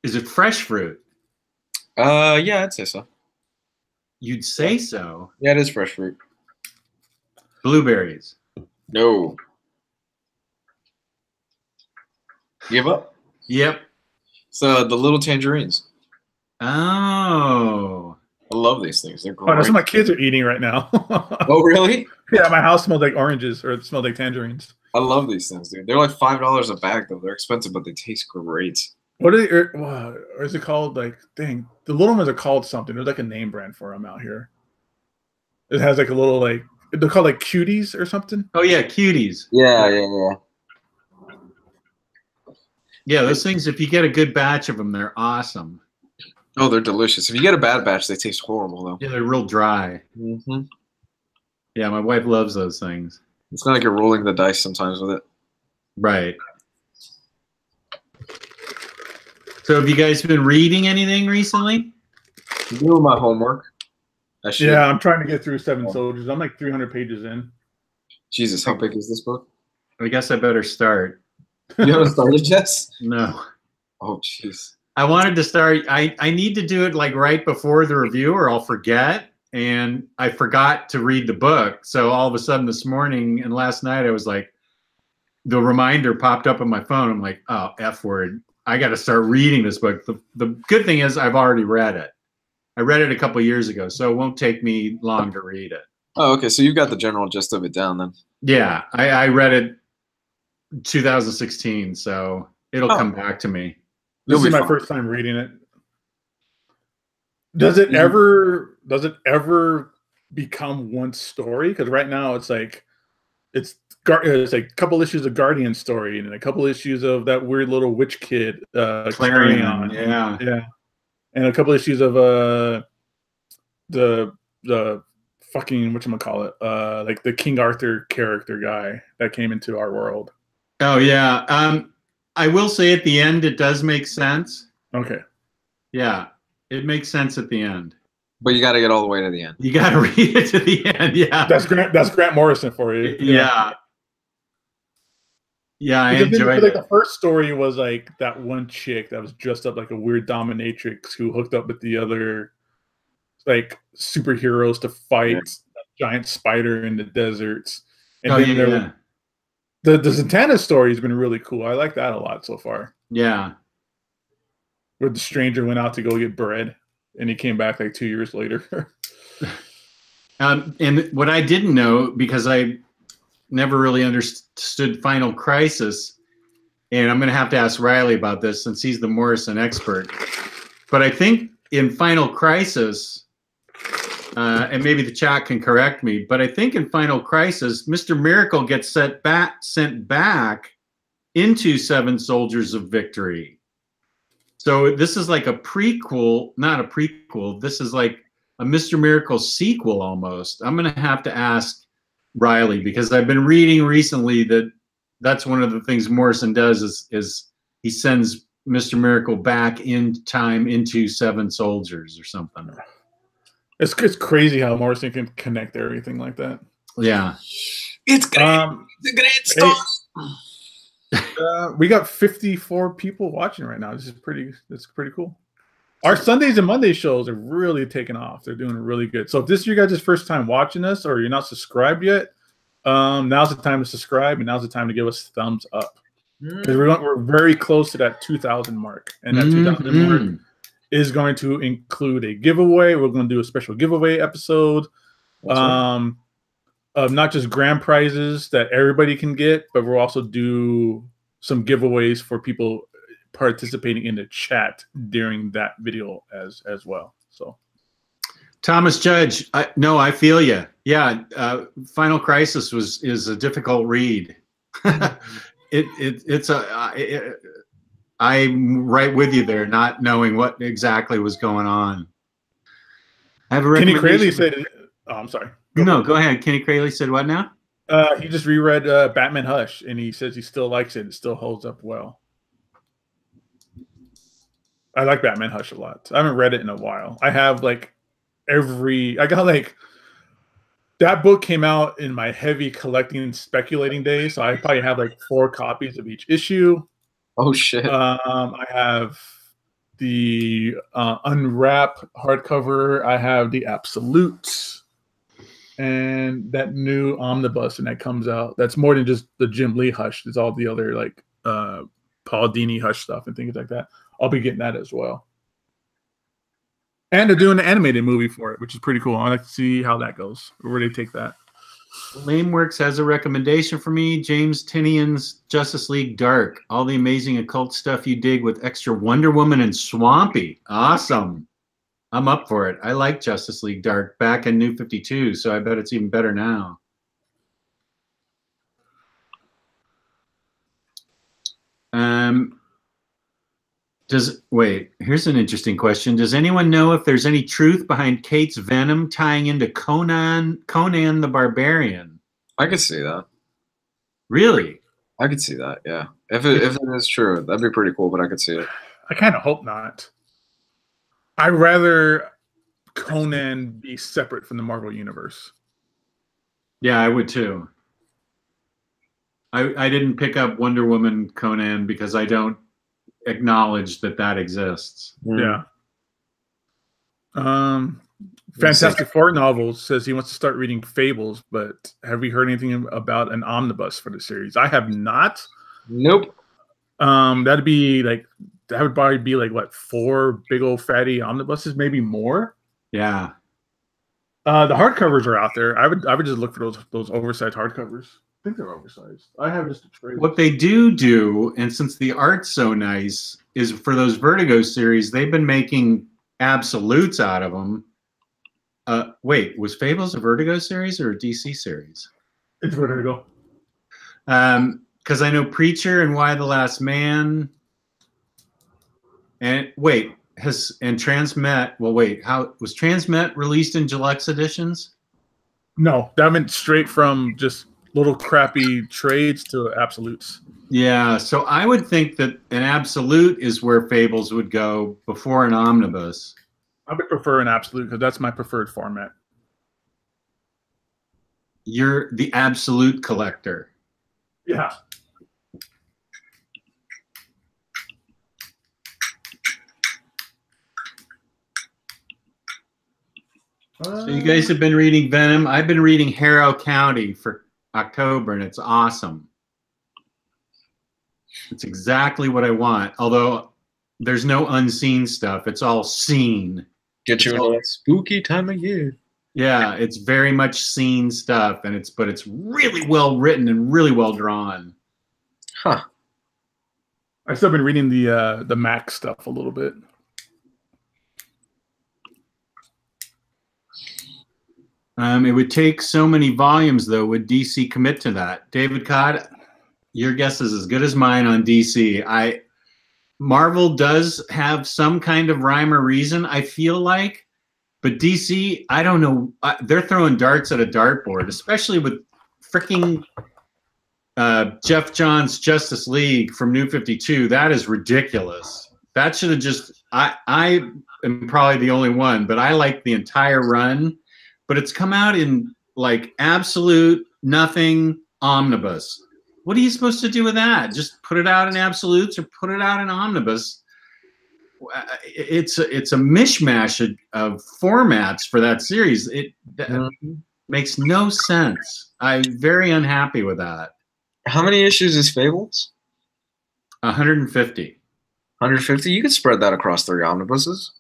Is it fresh fruit? Yeah, I'd say so. You'd say so. Yeah, it is fresh fruit. Blueberries. No. Give up? Yep. So the little tangerines. Oh. I love these things. They're Oh, great. that's what my kids are eating right now. Oh, really? Yeah, my house smells like oranges, or it smells like tangerines. I love these things, dude. They're like $5 a bag, though. They're expensive, but they taste great. What is it, or is it called? Like, dang, the little ones are called something. There's like a name brand for them out here. It has like a little like they're called like cuties or something. Oh yeah, cuties. Yeah. Yeah, those things. If you get a good batch of them, they're awesome. Oh, they're delicious. If you get a bad batch, they taste horrible though. Yeah, they're real dry. Mm-hmm. Yeah, my wife loves those things. It's not like you're rolling the dice sometimes with it. Right. So have you guys been reading anything recently? I'm doing my homework. I should. Yeah, I'm trying to get through Seven Soldiers. I'm like 300 pages in. Jesus, how big is this book? I guess I better start. You haven't started yet? No. Oh, jeez. I wanted to start. I need to do it like right before the review or I'll forget. And I forgot to read the book. So all of a sudden this morning and last night I was like, the reminder popped up on my phone. I'm like, oh, F word. I got to start reading this book. The good thing is I've already read it. I read it a couple years ago, so it won't take me long to read it. Oh, okay. So you got the general gist of it down then. Yeah, I read it 2016, so it'll come back to me. This is my first time reading it. Does it ever become one story? Because right now it's like it's like a couple issues of Guardian story and a couple issues of that weird little witch kid Clarion. Yeah. And a couple issues of the fucking whatchamacallit, like the King Arthur character guy that came into our world. Oh yeah. I will say at the end it does make sense. Okay. Yeah. It makes sense at the end. But you got to get all the way to the end. You got to read it to the end. Yeah. That's Grant Morrison for you. Yeah. Yeah, I enjoyed it. Like the first story was like that one chick that was dressed up like a weird dominatrix who hooked up with the other like superheroes to fight a giant spider in the deserts. And the Zatanna story has been really cool. I like that a lot so far. Yeah. Where the stranger went out to go get bread and he came back like 2 years later. And what I didn't know, because I never really understood Final Crisis, and I'm going to have to ask Ryley about this since he's the Morrison expert. But I think in Final Crisis, and maybe the chat can correct me, but I think in Final Crisis, Mr. Miracle gets sent back into Seven Soldiers of Victory. So this is like a prequel, not a prequel. This is like a Mr. Miracle sequel almost. I'm going to have to ask Ryley because I've been reading recently that that's one of the things Morrison does is he sends Mr. Miracle back in time into Seven Soldiers or something. It's crazy how Morrison can connect everything like that. Yeah. It's great. It's a great stuff. We got 54 people watching right now. That's pretty cool. Our Sundays and Monday shows are really taking off. They're doing really good. So if this is your guys' first time watching us or you're not subscribed yet, now's the time to subscribe and now's the time to give us a thumbs up. Because we're very close to that 2,000 mark. And that 2,000 mark is going to include a giveaway. We're going to do a special giveaway episode. Of not just grand prizes that everybody can get, but we'll also do some giveaways for people participating in the chat during that video as well. So, Thomas Judge, I feel you. Yeah, Final Crisis is a difficult read. I'm right with you there, not knowing what exactly was going on. I have a recommendation. Kenny Crayley said, "Oh, I'm sorry." Go ahead. Kenny Crayley said what now? He just reread Batman Hush, and he says he still likes it. It still holds up well. I like Batman Hush a lot. I haven't read it in a while. I have that book came out in my heavy collecting and speculating days, so I probably have like 4 copies of each issue. Oh, shit. I have the Unwrap hardcover. I have the Absolute. And that new Omnibus, and that comes out. That's more than just the Jim Lee Hush. There's all the other like Paul Dini Hush stuff and things like that. I'll be getting that as well. And they're doing an animated movie for it, which is pretty cool. I like to see how that goes, where they take that. Lameworks has a recommendation for me. James Tinian's Justice League Dark. All the amazing occult stuff you dig with extra Wonder Woman and Swampy. Awesome. I'm up for it. I like Justice League Dark back in New 52, so I bet it's even better now. Here's an interesting question. Does anyone know if there's any truth behind Kate's Venom tying into Conan the Barbarian? I could see that. Really? I could see that, yeah. If it is true, that'd be pretty cool, but I could see it. I kind of hope not. I'd rather Conan be separate from the Marvel Universe. Yeah, I would too. I didn't pick up Wonder Woman Conan because I don't acknowledge that exists. Yeah. Fantastic Four novels says he wants to start reading Fables, but have we heard anything about an omnibus for the series? I have not. Nope. That would probably be like what, 4 big old fatty omnibuses, maybe more. Yeah. The hardcovers are out there. I would just look for those oversized hardcovers. I think they're oversized. I have just a trade. What they do, and since the art's so nice, is for those Vertigo series, they've been making absolutes out of them. Wait, was Fables a Vertigo series or a DC series? It's Vertigo. Because I know Preacher and Why the Last Man, and Transmet. Well, wait, how was Transmet released in deluxe editions? No, that went straight from just little crappy trades to absolutes. Yeah, so I would think that an absolute is where Fables would go before an omnibus. I would prefer an absolute because that's my preferred format. You're the absolute collector. Yeah. So you guys have been reading Venom. I've been reading Harrow County for October, and it's awesome. It's exactly what I want. Although there's no unseen stuff. It's all seen. Get you into that spooky time of year. Yeah, it's very much seen stuff, and but it's really well written and really well drawn. Huh. I've still been reading the Mac stuff a little bit. It would take so many volumes, though. Would DC commit to that? David Codd, your guess is as good as mine on DC. Marvel does have some kind of rhyme or reason, I feel like. But DC, I don't know. They're throwing darts at a dartboard, especially with freaking Jeff Johns' Justice League from New 52. That is ridiculous. That should have just... I am probably the only one, but I like the entire run. But it's come out in like absolute nothing omnibus. What are you supposed to do with that? Just put it out in absolutes or put it out in omnibus? It's a mishmash of formats for that series. It makes no sense. I'm very unhappy with that. How many issues is Fables? 150. 150? You could spread that across 3 omnibuses.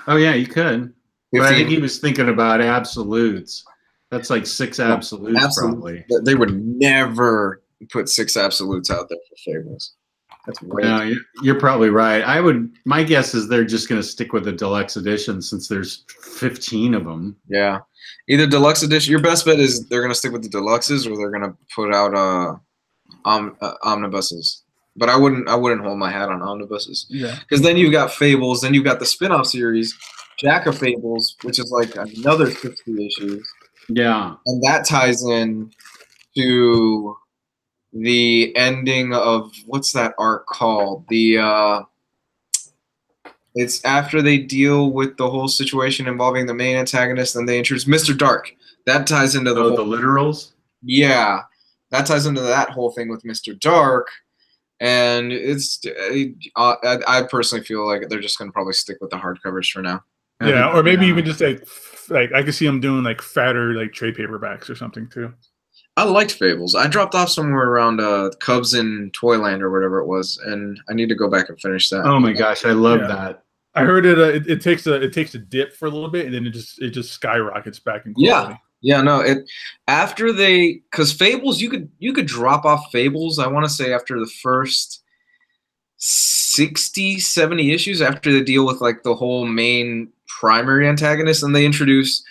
Oh, yeah, you could. But I think he was thinking about absolutes. That's like 6 absolutes, probably. They would never put 6 absolutes out there for Fables. That's right. No, you're probably right. My guess is they're just going to stick with the deluxe edition since there's 15 of them. Yeah, either deluxe edition. Your best bet is they're going to stick with the deluxes, or they're going to put out omnibuses. But I wouldn't hold my hat on omnibuses. Yeah, because then you've got Fables, then you've got the spin-off series, Jack of Fables, which is like another 50 issues. Yeah. And that ties in to the ending of, what's that arc called? It's after they deal with the whole situation involving the main antagonist, and they introduce Mr. Dark. That ties into the literals? Yeah. That ties into that whole thing with Mr. Dark. And I personally feel like they're just going to probably stick with the hardcovers for now. Yeah, or maybe even just like I could see them doing like fatter like trade paperbacks or something too. I liked Fables. I dropped off somewhere around Cubs in Toyland or whatever it was, and I need to go back and finish that. Oh my gosh, I love that. I heard it takes a dip for a little bit, and then it just skyrockets back in quality. Yeah, no, it after they because Fables you could drop off Fables, I want to say after the first 60, 70 issues after they deal with like the whole main primary antagonist and they introduce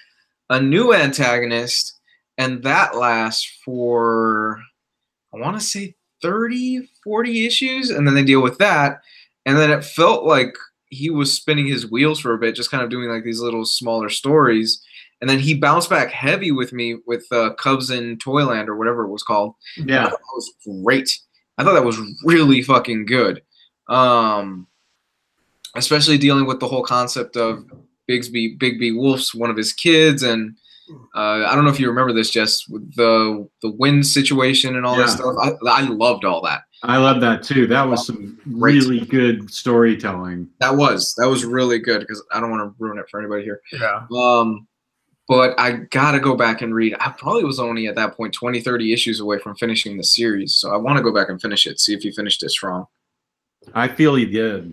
a new antagonist and that lasts for I want to say 30, 40 issues and then they deal with that and then it felt like he was spinning his wheels for a bit just kind of doing like these little smaller stories and then he bounced back heavy with me with Cubs in Toyland or whatever it was called. Yeah, I thought that was great. I thought that was really fucking good. Especially dealing with the whole concept of Bigby Wolf's one of his kids, and I don't know if you remember this, Jess, with the wind situation and all that stuff. I loved all that. I love that too. That was some really good storytelling. That was really good because I don't want to ruin it for anybody here. Yeah. But I gotta go back and read. I probably was only at that point 20, 30 issues away from finishing the series, so I want to go back and finish it, see if you finished it strong. I feel he did.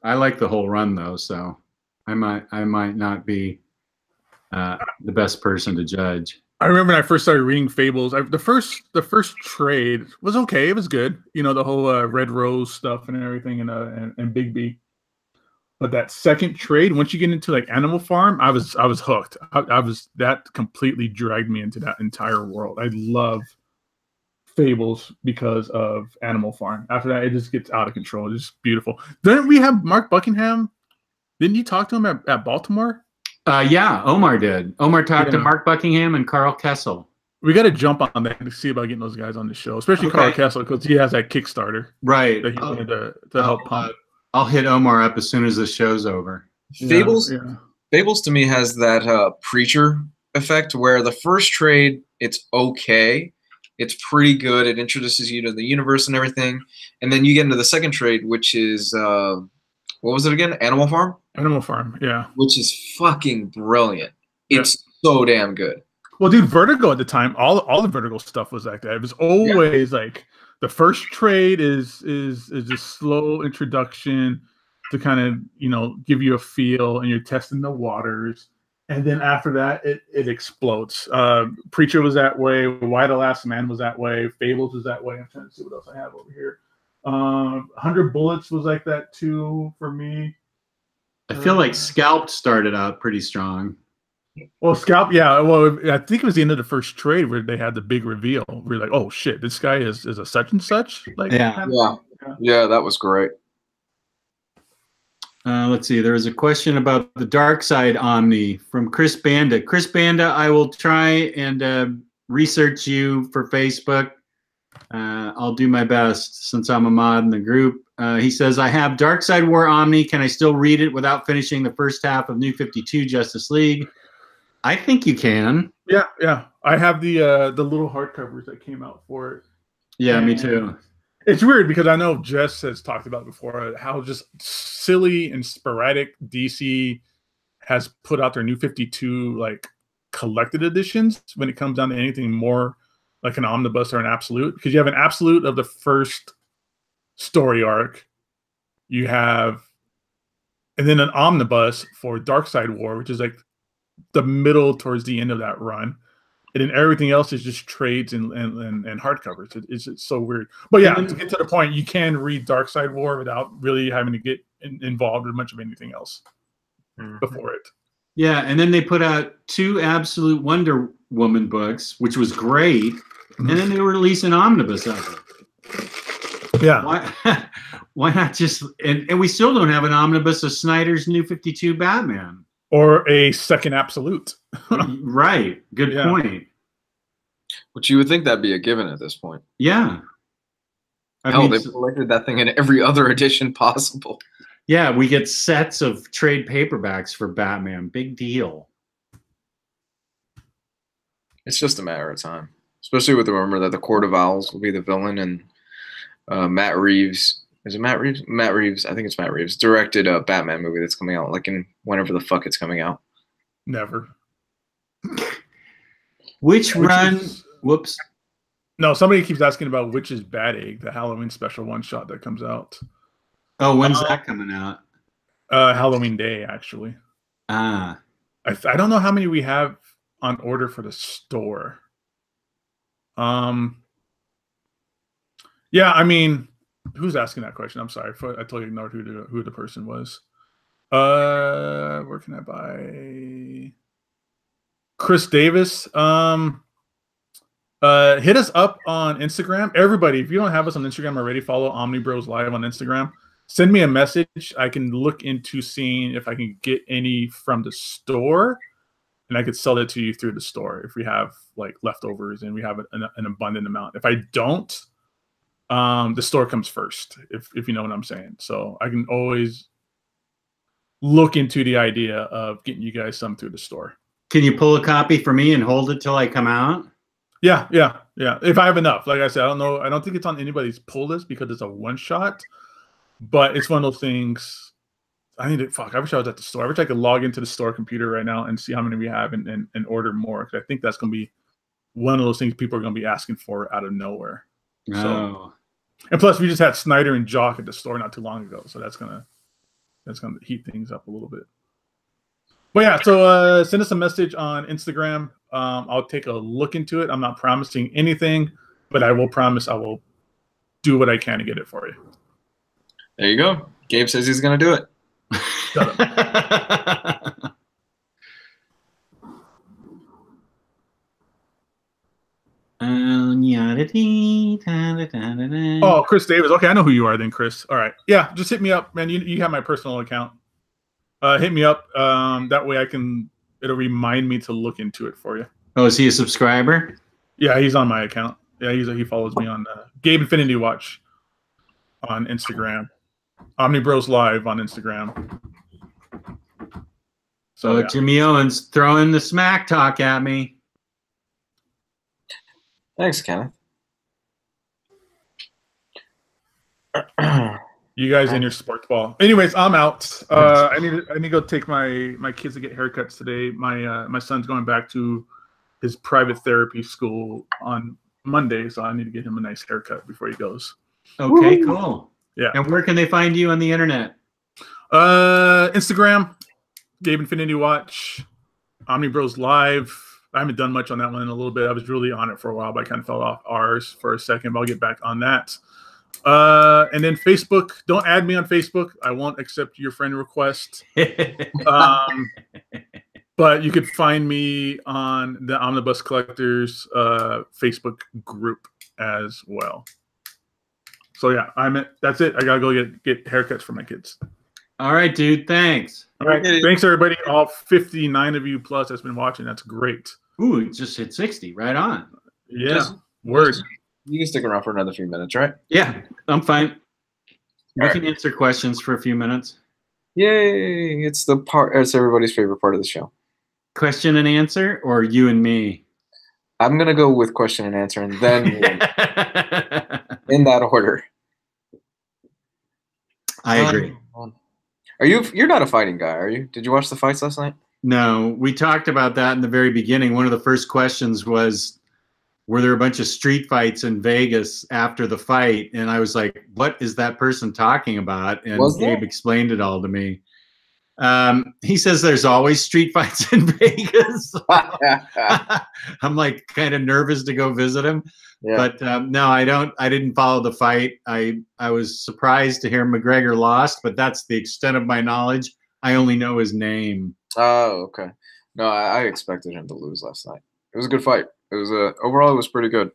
I like the whole run though, so I might not be the best person to judge. I remember when I first started reading Fables. The first trade was okay. It was good. You know, the whole Red Rose stuff and everything, and Big B. But that second trade, once you get into like Animal Farm, I was hooked. I was that completely dragged me into that entire world. I love Fables because of Animal Farm. After that, it just gets out of control. It's just beautiful. Didn't we have Mark Buckingham? Didn't you talk to him at Baltimore? Yeah, Omar did. Omar talked to Mark Buckingham and Carl Kessel. We got to jump on that to see about getting those guys on the show, especially Carl Kessel because he has that Kickstarter. Right. That he wanted to help pump. I'll hit Omar up as soon as the show's over. Fables to me has that preacher effect where the first trade, it's okay. It's pretty good. It introduces you to the universe and everything. And then you get into the second trade, which is, what was it again? Animal Farm? Animal Farm, yeah. Which is fucking brilliant. It's so damn good. Well, dude, Vertigo at the time, all the Vertigo stuff was like that. It was always like the first trade is a slow introduction to kind of, you know, give you a feel and you're testing the waters. And then after that, it explodes. Preacher was that way. Why the Last Man was that way. Fables was that way. I'm trying to see what else I have over here. 100 Bullets was like that too for me. I feel like Scalped started out pretty strong. Well, Scalp, yeah. Well, I think it was the end of the first trade where they had the big reveal. We're like, oh shit, this guy is a such and such. Like, yeah, that was great. Let's see. There was a question about the Dark Side Omni from Chris Banda. Chris Banda, I will try and research you for Facebook. I'll do my best since I'm a mod in the group. He says, I have Dark Side War Omni. Can I still read it without finishing the first half of New 52 Justice League? I think you can. Yeah. I have the little hardcovers that came out for it. Yeah, me too. It's weird because I know Jess has talked about before how just silly and sporadic DC has put out their New 52 like collected editions when it comes down to anything more like an omnibus or an absolute. Because you have an absolute of the first story arc. You have, and then an omnibus for Dark Side War, which is like the middle towards the end of that run. And then everything else is just trades and hardcovers. It's so weird. But yeah, to get to the point, you can read Dark Side War without really having to get involved with much of anything else before it. Yeah, and then they put out 2 Absolute Wonder Woman books, which was great. And then they released an omnibus of it. Yeah. Why not just... And we still don't have an omnibus of Snyder's New 52 Batman. Or a second absolute. Right. Good point. Which you would think that'd be a given at this point. Yeah. Hell, they've collected that thing in every other edition possible. Yeah, we get sets of trade paperbacks for Batman. Big deal. It's just a matter of time. Especially with the rumor that the Court of Owls will be the villain and Matt Reeves... Is it Matt Reeves? Matt Reeves, I think it's Matt Reeves, directed a Batman movie that's coming out, like in whenever the fuck it's coming out. Never. Which run? Whoops. No, somebody keeps asking about which is Bad Egg, the Halloween special one-shot that comes out. Oh, when's that coming out? Halloween Day, actually. Ah. I don't know how many we have on order for the store. Yeah, I mean, who's asking that question? I'm sorry, I totally ignored who the person was. Where can I buy? Chris Davis. Hit us up on Instagram. Everybody, if you don't have us on Instagram already, follow Omnibros Live on Instagram. Send me a message. I can look into seeing if I can get any from the store, and I could sell it to you through the store if we have like leftovers and we have an abundant amount. If I don't, the store comes first, if you know what I'm saying. So I can always look into the idea of getting you guys some through the store. Can you pull a copy for me and hold it till I come out? Yeah. If I have enough. Like I said, I don't know. I don't think it's on anybody's pull list because it's a one shot, but it's one of those things. I wish I was at the store. I wish I could log into the store computer right now and see how many we have and order more. Because I think that's going to be one of those things people are going to be asking for out of nowhere. Oh. So, and plus, we just had Snyder and Jock at the store not too long ago, so that's gonna heat things up a little bit. But yeah, so send us a message on Instagram. I'll take a look into it. I'm not promising anything, but I will promise I will do what I can to get it for you. There you go. Gabe says he's gonna do it. Shut up. Oh, Chris Davis. Okay, I know who you are then, Chris. All right. Yeah, just hit me up, man. You have my personal account. Hit me up. That way it'll remind me to look into it for you. Oh, is he a subscriber? Yeah, he's on my account. Yeah, he follows me on Gabe Infinity Watch on Instagram. Omniboslive on Instagram. So yeah. Jimmy Owens throwing the smack talk at me. Thanks, Kenneth. You guys in your sports ball. Anyways, I'm out. I need to go take my kids to get haircuts today. My son's going back to his private therapy school on Monday, so I need to get him a nice haircut before he goes. Okay, cool. Yeah. And where can they find you on the internet? Instagram, Gabe Infinity Watch, Omniboslive. I haven't done much on that one in a little bit. I was really on it for a while, but I kind of fell off ours for a second, but I'll get back on that. And then Facebook. Don't add me on Facebook. I won't accept your friend request. But you could find me on the Omnibus Collectors Facebook group as well. So yeah, that's it. I gotta go get haircuts for my kids. All right, dude. Thanks. All right. Thanks, everybody. All 59 of you plus that's been watching. That's great. Ooh, it just hit 60. Right on. Yeah. Word. You can stick around for another few minutes, right? Yeah, I'm fine. We can answer questions for a few minutes. Yay! It's everybody's favorite part of the show. Question and answer, or you and me? I'm gonna go with question and answer, and then in that order. I agree. You're not a fighting guy, are you? Did you watch the fights last night? No, we talked about that in the very beginning. One of the first questions was, were there a bunch of street fights in Vegas after the fight? And I was like, what is that person talking about? And Gabe explained it all to me. He says there's always street fights in Vegas. I'm like kind of nervous to go visit him. Yeah. But no, I didn't follow the fight. I was surprised to hear McGregor lost, but that's the extent of my knowledge. I only know his name. Oh, okay. No, I expected him to lose last night. It was a good fight. It was overall it was pretty good.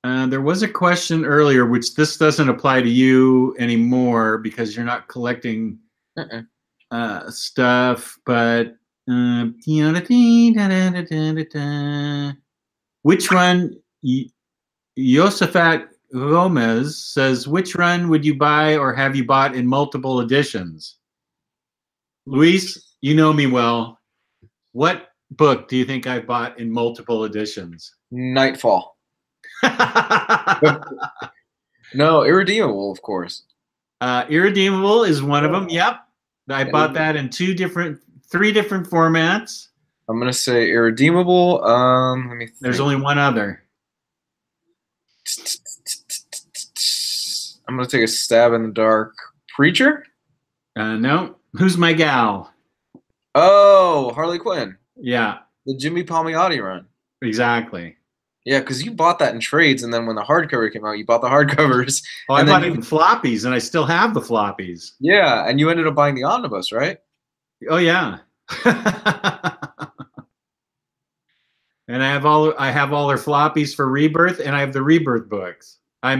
There was a question earlier, which this doesn't apply to you anymore because you're not collecting stuff. But which one? Josephat Gomez says, which run would you buy or have you bought in multiple editions? Luis, you know me well. What book do you think I bought in multiple editions? Nightfall. No, Irredeemable, of course. Irredeemable is one of them. Yep. I bought that in three different formats. I'm going to say Irredeemable. Let me think. There's only one other. I'm going to take a stab in the dark. Preacher? No. Who's my gal? Oh, Harley Quinn. Yeah. The Jimmy Palmiotti run. Exactly. Yeah, because you bought that in trades, and then when the hardcover came out, you bought the hardcovers. Oh, I and bought then it in floppies, and I still have the floppies. Yeah, and you ended up buying the omnibus, right? Oh yeah. And I have all their floppies for Rebirth, and I have the Rebirth books. I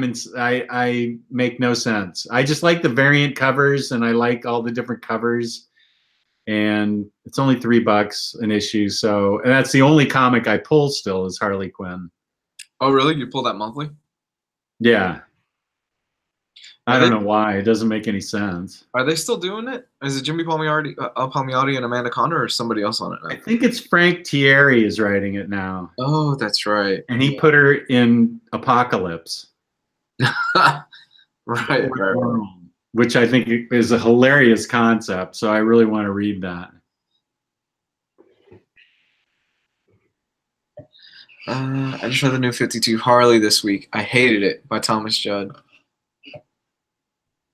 make no sense. I just like the variant covers, and I like all the different covers. And it's only $3 an issue, so and that's the only comic I pull still is Harley Quinn. Oh, really? You pull that monthly? Yeah. I don't know why. It doesn't make any sense. Are they still doing it? Is it Jimmy Palmiotti and Amanda Connor, or is somebody else on it now? I think it's Frank Thierry is writing it now. Oh, that's right. And he put her in Apocalypse. right. Which I think is a hilarious concept. So I really want to read that. I just read the new 52 Harley this week. I hated it by Thomas Judd.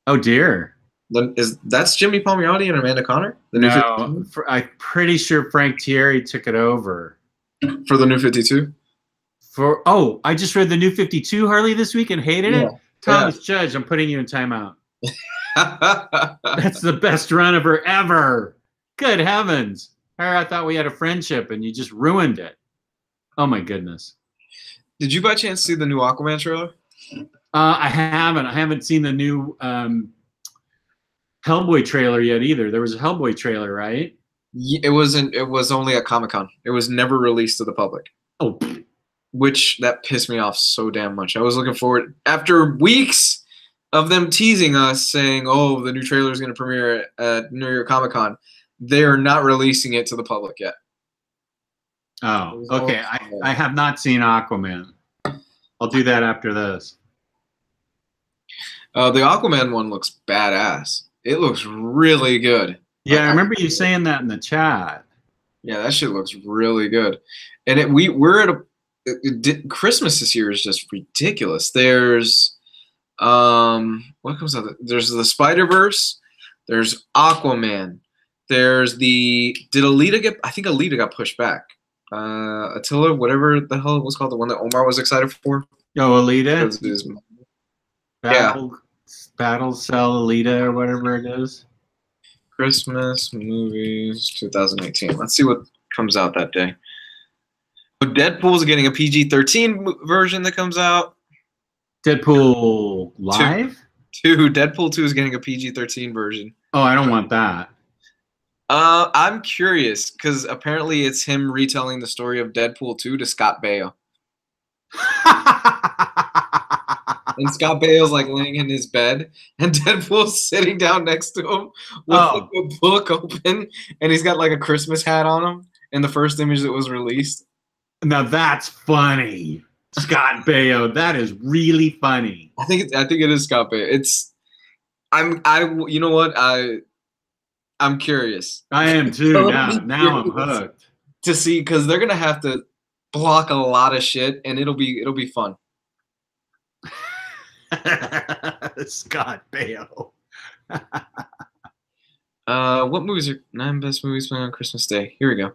Oh dear. That's Jimmy Palmiotti and Amanda Connor? The new 52? I'm pretty sure Frank Thierry took it over. For the new 52? I just read the new 52 Harley this week and hated it. Thomas Judge, I'm putting you in timeout. That's the best run of her ever. Good heavens. I thought we had a friendship and you just ruined it. Oh my goodness. Did you by chance see the new Aquaman trailer? I haven't. I haven't seen the new Hellboy trailer yet either. There was a Hellboy trailer, right? It wasn't. It was only at Comic-Con. It was never released to the public. Oh, which that pissed me off so damn much. I was looking forward after weeks of them teasing us, saying, "Oh, the new trailer is going to premiere at New York Comic-Con." They are not releasing it to the public yet. Oh, okay. I have not seen Aquaman. I'll do that after this. The Aquaman one looks badass. It looks really good. Yeah, I remember you saying that in the chat. Yeah, that shit looks really good. And we're at Christmas this year is just ridiculous. There's what comes out? There's the Spider-Verse. There's Aquaman. There's did Alita get? I think Alita got pushed back. Attila, whatever the hell it was called, the one that Omar was excited for. Oh, Alita. Battle Cell Alita or whatever it is. Christmas movies 2018. Let's see what comes out that day. Deadpool's getting a PG-13 version that comes out. Deadpool Live? 2. Deadpool 2 is getting a PG-13 version. Oh, I don't want that. I'm curious because apparently it's him retelling the story of Deadpool 2 to Scott Baio. And Scott Bale's like laying in his bed, and Deadpool's sitting down next to him with like a book open, and he's got like a Christmas hat on him in the first image that was released. Now that's funny, Scott Baio. That is really funny. I think it is Scott Baio. You know what? I'm curious. I am too. Now I'm hooked to see because they're gonna have to block a lot of shit, and it'll be fun. Scott Baio. What movies are 9 best movies playing on Christmas Day? Here we go.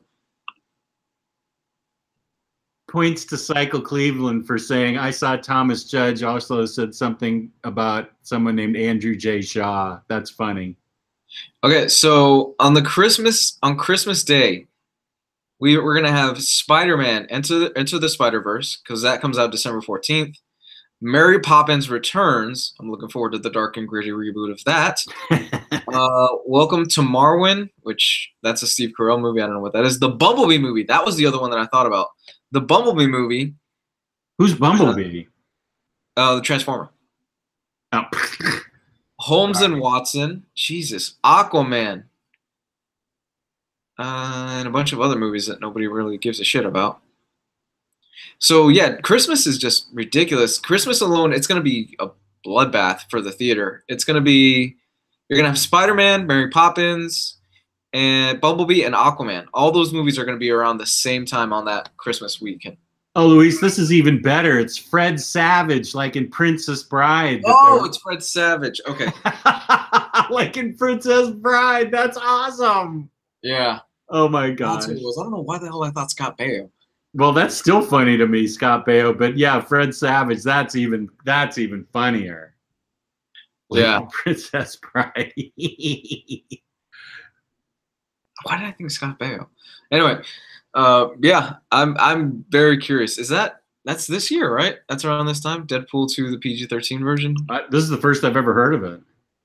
Points to Cycle Cleveland for saying I saw Thomas Judge also said something about someone named Andrew J. Shaw. That's funny. Okay, so on Christmas Day, we're gonna have Spider-Man Enter the Spider-Verse because that comes out December 14th. Mary Poppins Returns. I'm looking forward to the dark and gritty reboot of that. Welcome to Marwen, which that's a Steve Carell movie. I don't know what that is. The Bumblebee movie. That was the other one that I thought about. The Bumblebee movie. Who's Bumblebee? The Transformer. Oh. Holmes and Watson. Jesus. Aquaman. And a bunch of other movies that nobody really gives a shit about. So yeah, Christmas is just ridiculous. Christmas alone, it's gonna be a bloodbath for the theater. It's gonna be you're gonna have Spider-Man, Mary Poppins, and Bumblebee and Aquaman. All those movies are gonna be around the same time on that Christmas weekend. Oh, Luis, this is even better. It's Fred Savage, like in Princess Bride. Oh, it's Fred Savage. Okay. Like in Princess Bride. That's awesome. Yeah. Oh my That's gosh. what it was. I don't know why the hell I thought Scott Baio. Well, that's still funny to me, Scott Baio. But yeah, Fred Savage. That's even funnier. Yeah. Princess Bride. Why did I think Scott Baio? Anyway, yeah, I'm very curious. That's this year, right? That's around this time. Deadpool 2, the PG-13 version. This is the first I've ever heard of it.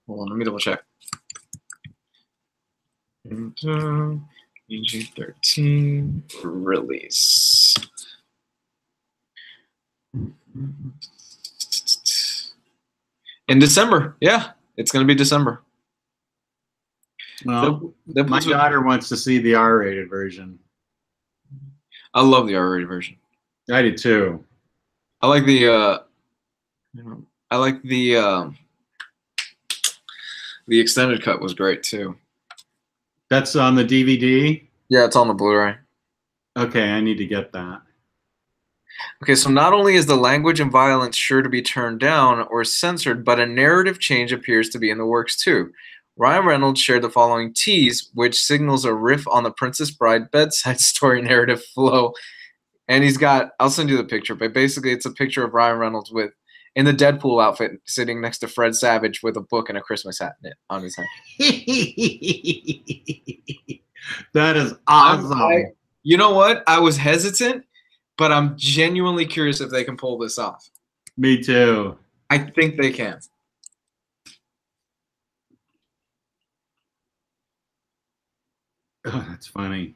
Hold on, let me double check. PG-13 release. In December. Yeah, it's going to be December. Well, my daughter wants to see the R-rated version. I love the R-rated version. I do too. I like the extended cut was great too. That's on the DVD? Yeah, it's on the Blu-ray. Okay, I need to get that. Okay, so not only is the language and violence sure to be turned down or censored, but a narrative change appears to be in the works too. Ryan Reynolds shared the following tease, which signals a riff on the Princess Bride bedside story narrative flow. And he's got, I'll send you the picture, but basically it's a picture of Ryan Reynolds in the Deadpool outfit sitting next to Fred Savage with a book and a Christmas hat on his head. That is awesome. You know what? I was hesitant, but I'm genuinely curious if they can pull this off. Me too. I think they can. Oh, that's funny.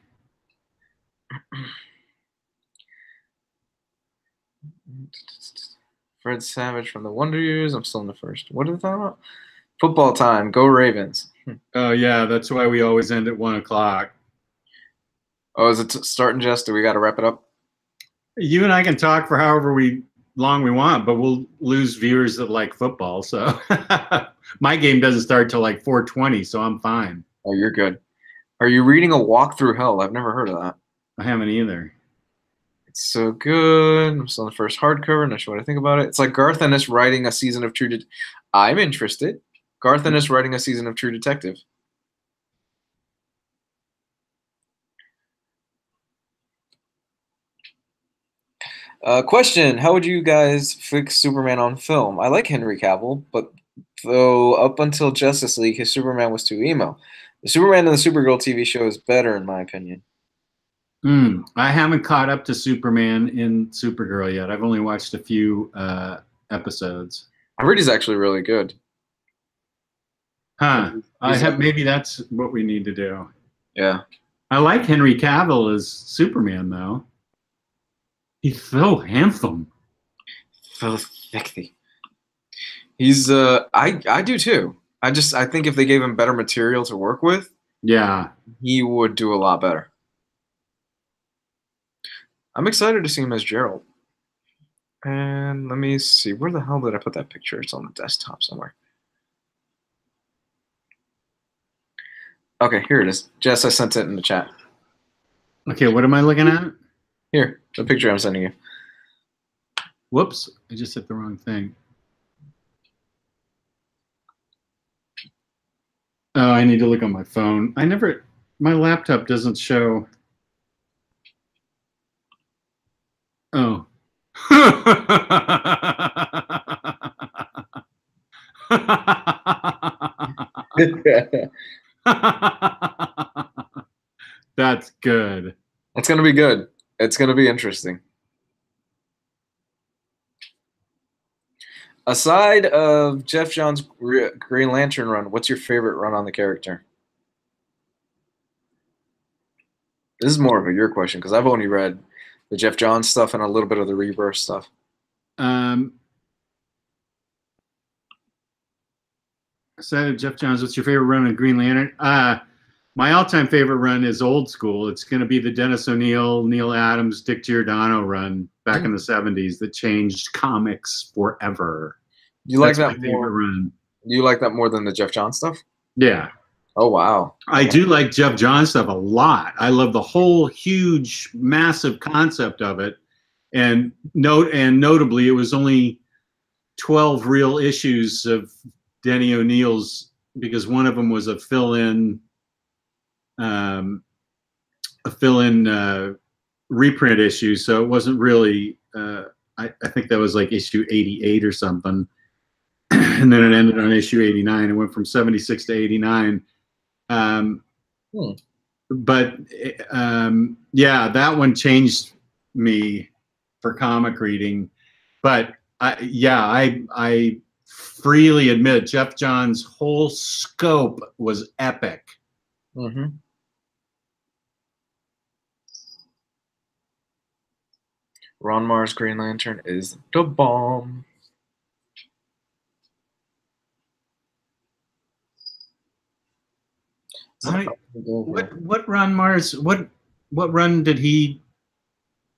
Fred Savage from the Wonder Years. I'm still in the first. What are they talking about? Football time. Go Ravens. Oh, yeah. That's why we always end at 1 o'clock. Oh, is it starting, Jess? Do we got to wrap it up? You and I can talk for however long we want, but we'll lose viewers that like football. So my game doesn't start till like 4:20, so I'm fine. Oh, you're good. Are you reading A Walk Through Hell? I've never heard of that. I haven't either. It's so good. I'm still on the first hardcover. Not sure what I think about it. It's like Garth Ennis writing a season of True Detective. I'm interested. Garth Ennis writing a season of True Detective. Question: how would you guys fix Superman on film? I like Henry Cavill, but though up until Justice League, his Superman was too emo. The Superman in the Supergirl TV show is better, in my opinion. I haven't caught up to Superman in Supergirl yet. I've only watched a few episodes. I heard he's actually really good. Huh. Maybe that's what we need to do. Yeah. I like Henry Cavill as Superman, though. He's so handsome. So sexy. He's I do too. I think if they gave him better material to work with, yeah, he would do a lot better. I'm excited to see him as Gerald. And let me see, where the hell did I put that picture? It's on the desktop somewhere. Okay, here it is. Jess, I sent it in the chat. Okay, what am I looking at? Here, the picture I'm sending you. Whoops, I just hit the wrong thing. Oh, I need to look on my phone. My laptop doesn't show. Oh. That's good. It's going to be good. It's going to be interesting. Aside of Jeff Johns' Green Lantern run, what's your favorite run on the character? This is more of a your question because I've only read the Jeff Johns stuff and a little bit of the Rebirth stuff. Aside of Jeff Johns, what's your favorite run on Green Lantern? My all-time favorite run is old school. It's going to be the Dennis O'Neil, Neil Adams, Dick Giordano run back in the 70s that changed comics forever. You like That's that my favorite run. You like that more than the Jeff Johns stuff? Yeah. Oh, wow. I do like Jeff Johns stuff a lot. I love the whole huge, massive concept of it. And notably, it was only 12 real issues of Denny O'Neil's, because one of them was a fill-in fill-in reprint issue, so it wasn't really. I think that was like issue 88 or something, and then it ended on issue 89. It went from 76 to 89. But yeah, that one changed me for comic reading. But I freely admit Jeff Johns' whole scope was epic. Mm-hmm. Ron Mars Green Lantern is the bomb. What Ron Mars? What run did he?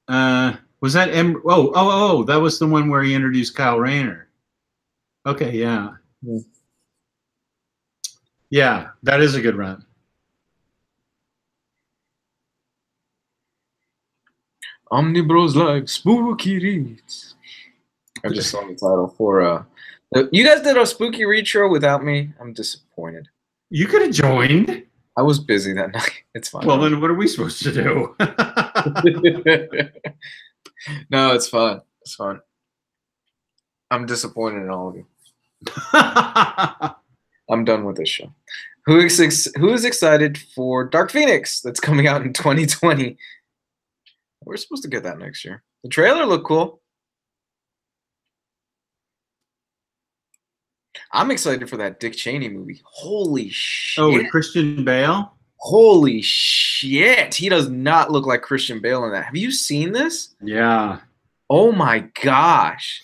Was that that was the one where he introduced Kyle Rayner. Okay, yeah. Yeah, that is a good run. Omnibroslive spooky reads. I just saw the title for you guys did a spooky read show without me. I'm disappointed. You could have joined. I was busy that night. It's fine. Well, then what are we supposed to do? No, it's fun. It's fun. I'm disappointed in all of you. I'm done with this show. Who is excited for Dark Phoenix that's coming out in 2020? We're supposed to get that next year. The trailer looked cool. I'm excited for that Dick Cheney movie. Holy shit. Oh, with Christian Bale? Holy shit. He does not look like Christian Bale in that. Have you seen this? Yeah. Oh my gosh.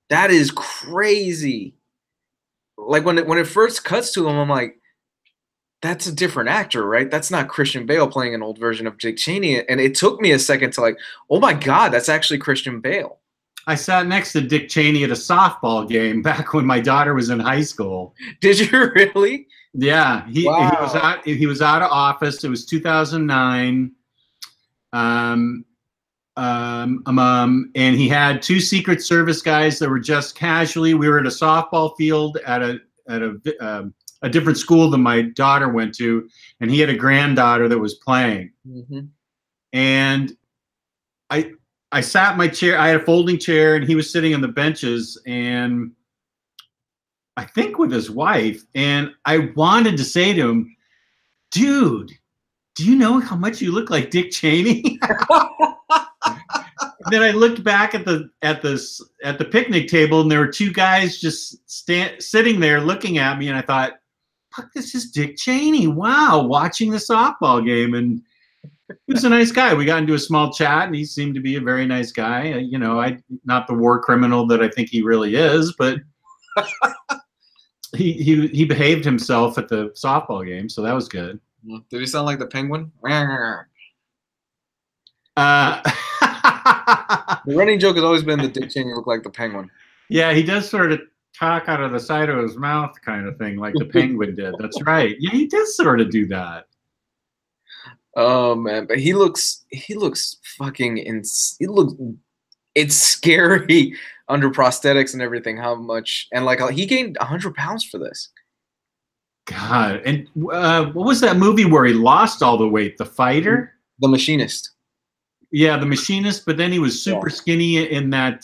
That is crazy. Like when it first cuts to him, I'm like, that's a different actor, right? That's not Christian Bale playing an old version of Dick Cheney. And it took me a second to like, oh my God, that's actually Christian Bale. I sat next to Dick Cheney at a softball game back when my daughter was in high school. Did you really? Yeah, he was out of office. It was 2009. And he had two Secret Service guys that were just casually. We were at a softball field at a different school than my daughter went to, and he had a granddaughter that was playing. Mm-hmm. And I sat in my chair. I had a folding chair, and he was sitting on the benches, and I think with his wife. And I wanted to say to him, dude, do you know how much you look like Dick Cheney? Then I looked back at the picnic table, and there were two guys just sitting there looking at me, and I thought, fuck, this is Dick Cheney. Wow, watching the softball game. And he was a nice guy. We got into a small chat, and he seemed to be a very nice guy. You know, not the war criminal that I think he really is, but he behaved himself at the softball game, so that was good. Did he sound like the Penguin? The running joke has always been that Dick Cheney looked like the Penguin. Yeah, he does sort of talk out of the side of his mouth kind of thing, like the Penguin did. That's right. Yeah, he does sort of do that. Oh man, but he looks fucking it's scary under prosthetics and everything how much, and like he gained 100 pounds for this. God, and what was that movie where he lost all the weight? The Fighter? The Machinist. Yeah, The Machinist, but then he was super skinny in that.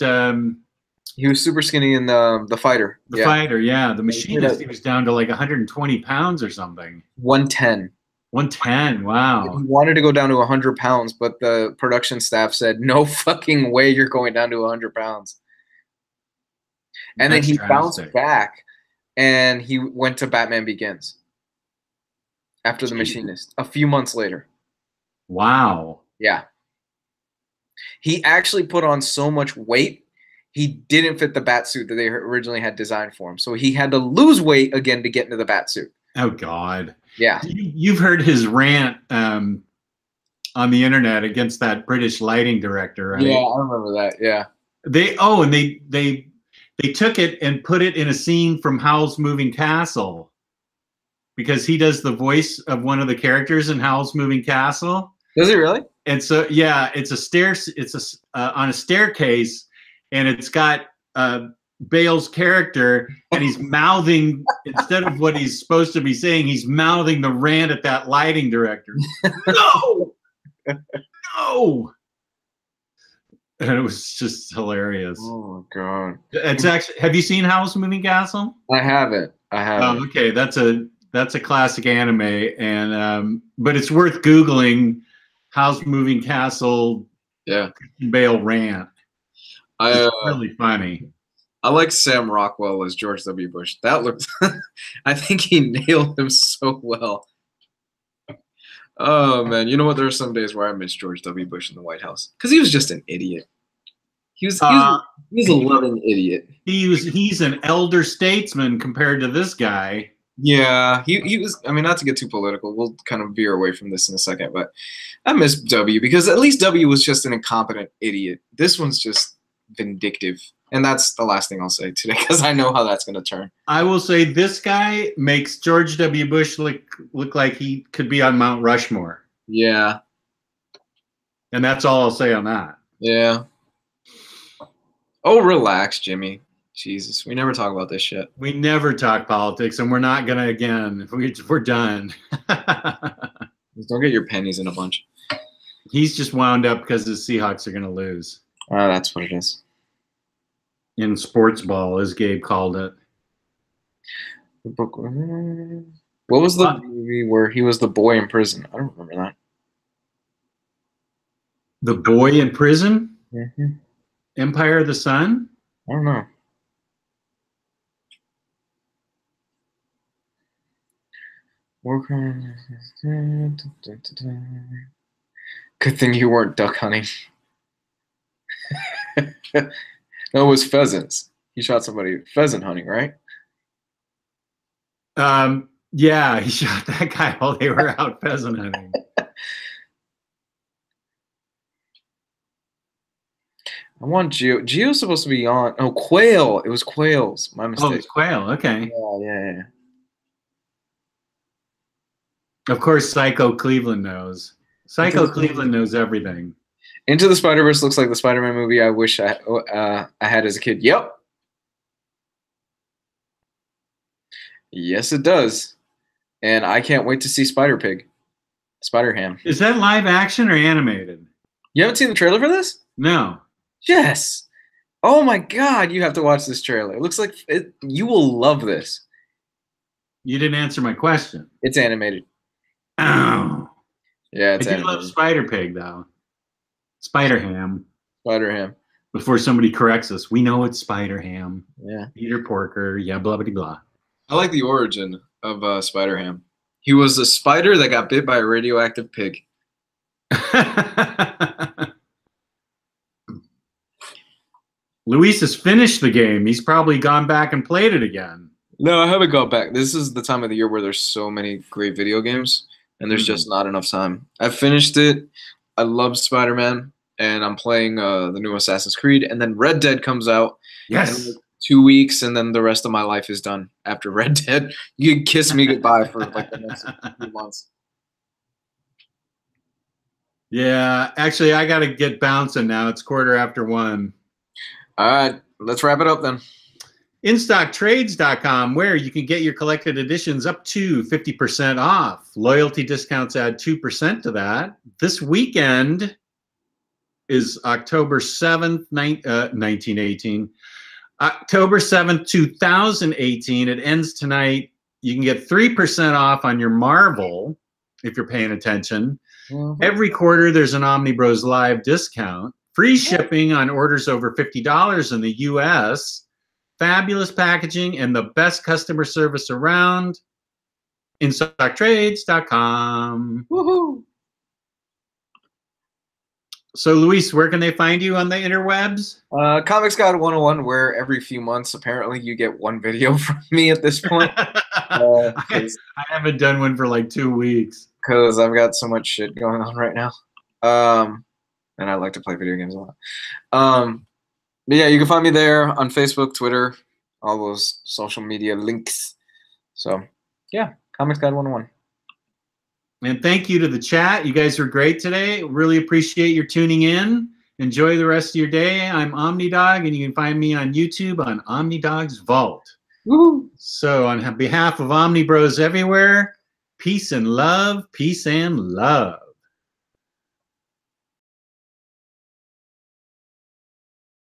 He was super skinny in the Fighter. The Fighter, yeah. The Machinist, he was down to like 120 pounds or something. 110. 110, wow. He wanted to go down to 100 pounds, but the production staff said, no fucking way you're going down to 100 pounds. And then he bounced back, and he went to Batman Begins after The Machinist a few months later. Wow. Yeah. He actually put on so much weight, he didn't fit the bat suit that they originally had designed for him. So he had to lose weight again to get into the bat suit. Oh, God. Yeah. You've heard his rant on the internet against that British lighting director, right? Yeah, I remember that. Yeah. They took it and put it in a scene from Howl's Moving Castle because he does the voice of one of the characters in Howl's Moving Castle. Does he really? And so, yeah, it's on a staircase, and it's got Bale's character, and he's mouthing, instead of what he's supposed to be saying, he's mouthing the rant at that lighting director. No! No! And it was just hilarious. Oh god. It's actually, have you seen House Moving Castle? I haven't. Oh, okay, that's a classic anime, and but it's worth Googling. House Moving Castle. Yeah. Bale rant. It's I really funny. I like Sam Rockwell as George W. Bush. That looked I think he nailed him so well. Oh man, you know what? There are some days where I miss George W. Bush in the White House because he was just an idiot. He was a loving idiot. He's an elder statesman compared to this guy. Yeah, he was. I mean, not to get too political, we'll kind of veer away from this in a second, but I miss W because at least W was just an incompetent idiot. This one's just vindictive, and that's the last thing I'll say today because I know how that's going to turn. I will say this guy makes George W. Bush look like he could be on Mount Rushmore. Yeah, and that's all I'll say on that. Yeah. Oh, relax, Jimmy. Jesus, we never talk about this shit. We never talk politics, and we're not gonna again. We're done. Just don't get your pennies in a bunch. He's just wound up because the Seahawks are gonna lose. Oh, that's what it is. In sports ball, as Gabe called it. What was the movie where he was the boy in prison? I don't remember that. The boy in prison? Mm-hmm. Empire of the Sun? I don't know. Good thing you weren't duck hunting. No, it was pheasants. He shot somebody pheasant hunting, right? Yeah, he shot that guy while they were out pheasant hunting. I want Geo. Geo's supposed to be on. Oh, Quail. It was Quails. My mistake. Oh, it's Quail. Okay. Yeah. Of course, Psycho Cleveland knows. Psycho Cleveland knows everything. Into the Spider-Verse looks like the Spider-Man movie I wish I had as a kid. Yep. Yes, it does. And I can't wait to see Spider-Pig. Spider-Ham. Is that live action or animated? You haven't seen the trailer for this? No. Yes. Oh my God, you have to watch this trailer. It looks like you will love this. You didn't answer my question. It's animated. Oh. Yeah, it's I do animated. love Spider-Pig, though. Spider-Ham. Spider-Ham. Before somebody corrects us, we know it's Spider-Ham. Yeah. Peter Porker, yeah, blah, blah, blah. I like the origin of Spider-Ham. He was a spider that got bit by a radioactive pig. Luis has finished the game. He's probably gone back and played it again. No, I haven't gone back. This is the time of the year where there's so many great video games, and there's just not enough time. I finished it. I love Spider-Man, and I'm playing the new Assassin's Creed, and then Red Dead comes out. Yes. In 2 weeks, and then the rest of my life is done after Red Dead. You can kiss me goodbye for like the next few months. Yeah, actually, I got to get bouncing now. It's 1:15. All right, let's wrap it up then. InStockTrades.com, where you can get your collected editions up to 50% off. Loyalty discounts add 2% to that. This weekend is October 7th, 1918. October 7th, 2018. It ends tonight. You can get 3% off on your Marvel, if you're paying attention. Mm-hmm. Every quarter, there's an Omniboslive discount. Free shipping on orders over $50 in the U.S. Fabulous packaging and the best customer service around. InStockTrades.com. Woohoo! So, Luis, where can they find you on the interwebs? Comics God 101, where every few months, apparently, you get one video from me at this point. I haven't done one for like 2 weeks. Because I've got so much shit going on right now. And I like to play video games a lot. But yeah, you can find me there on Facebook, Twitter, all those social media links. So, yeah, Comics God 101. And thank you to the chat. You guys were great today. Really appreciate your tuning in. Enjoy the rest of your day. I'm Omnidog, and you can find me on YouTube on Omnidog's Vault. Woo! So on behalf of Omni Bros everywhere, peace and love, peace and love.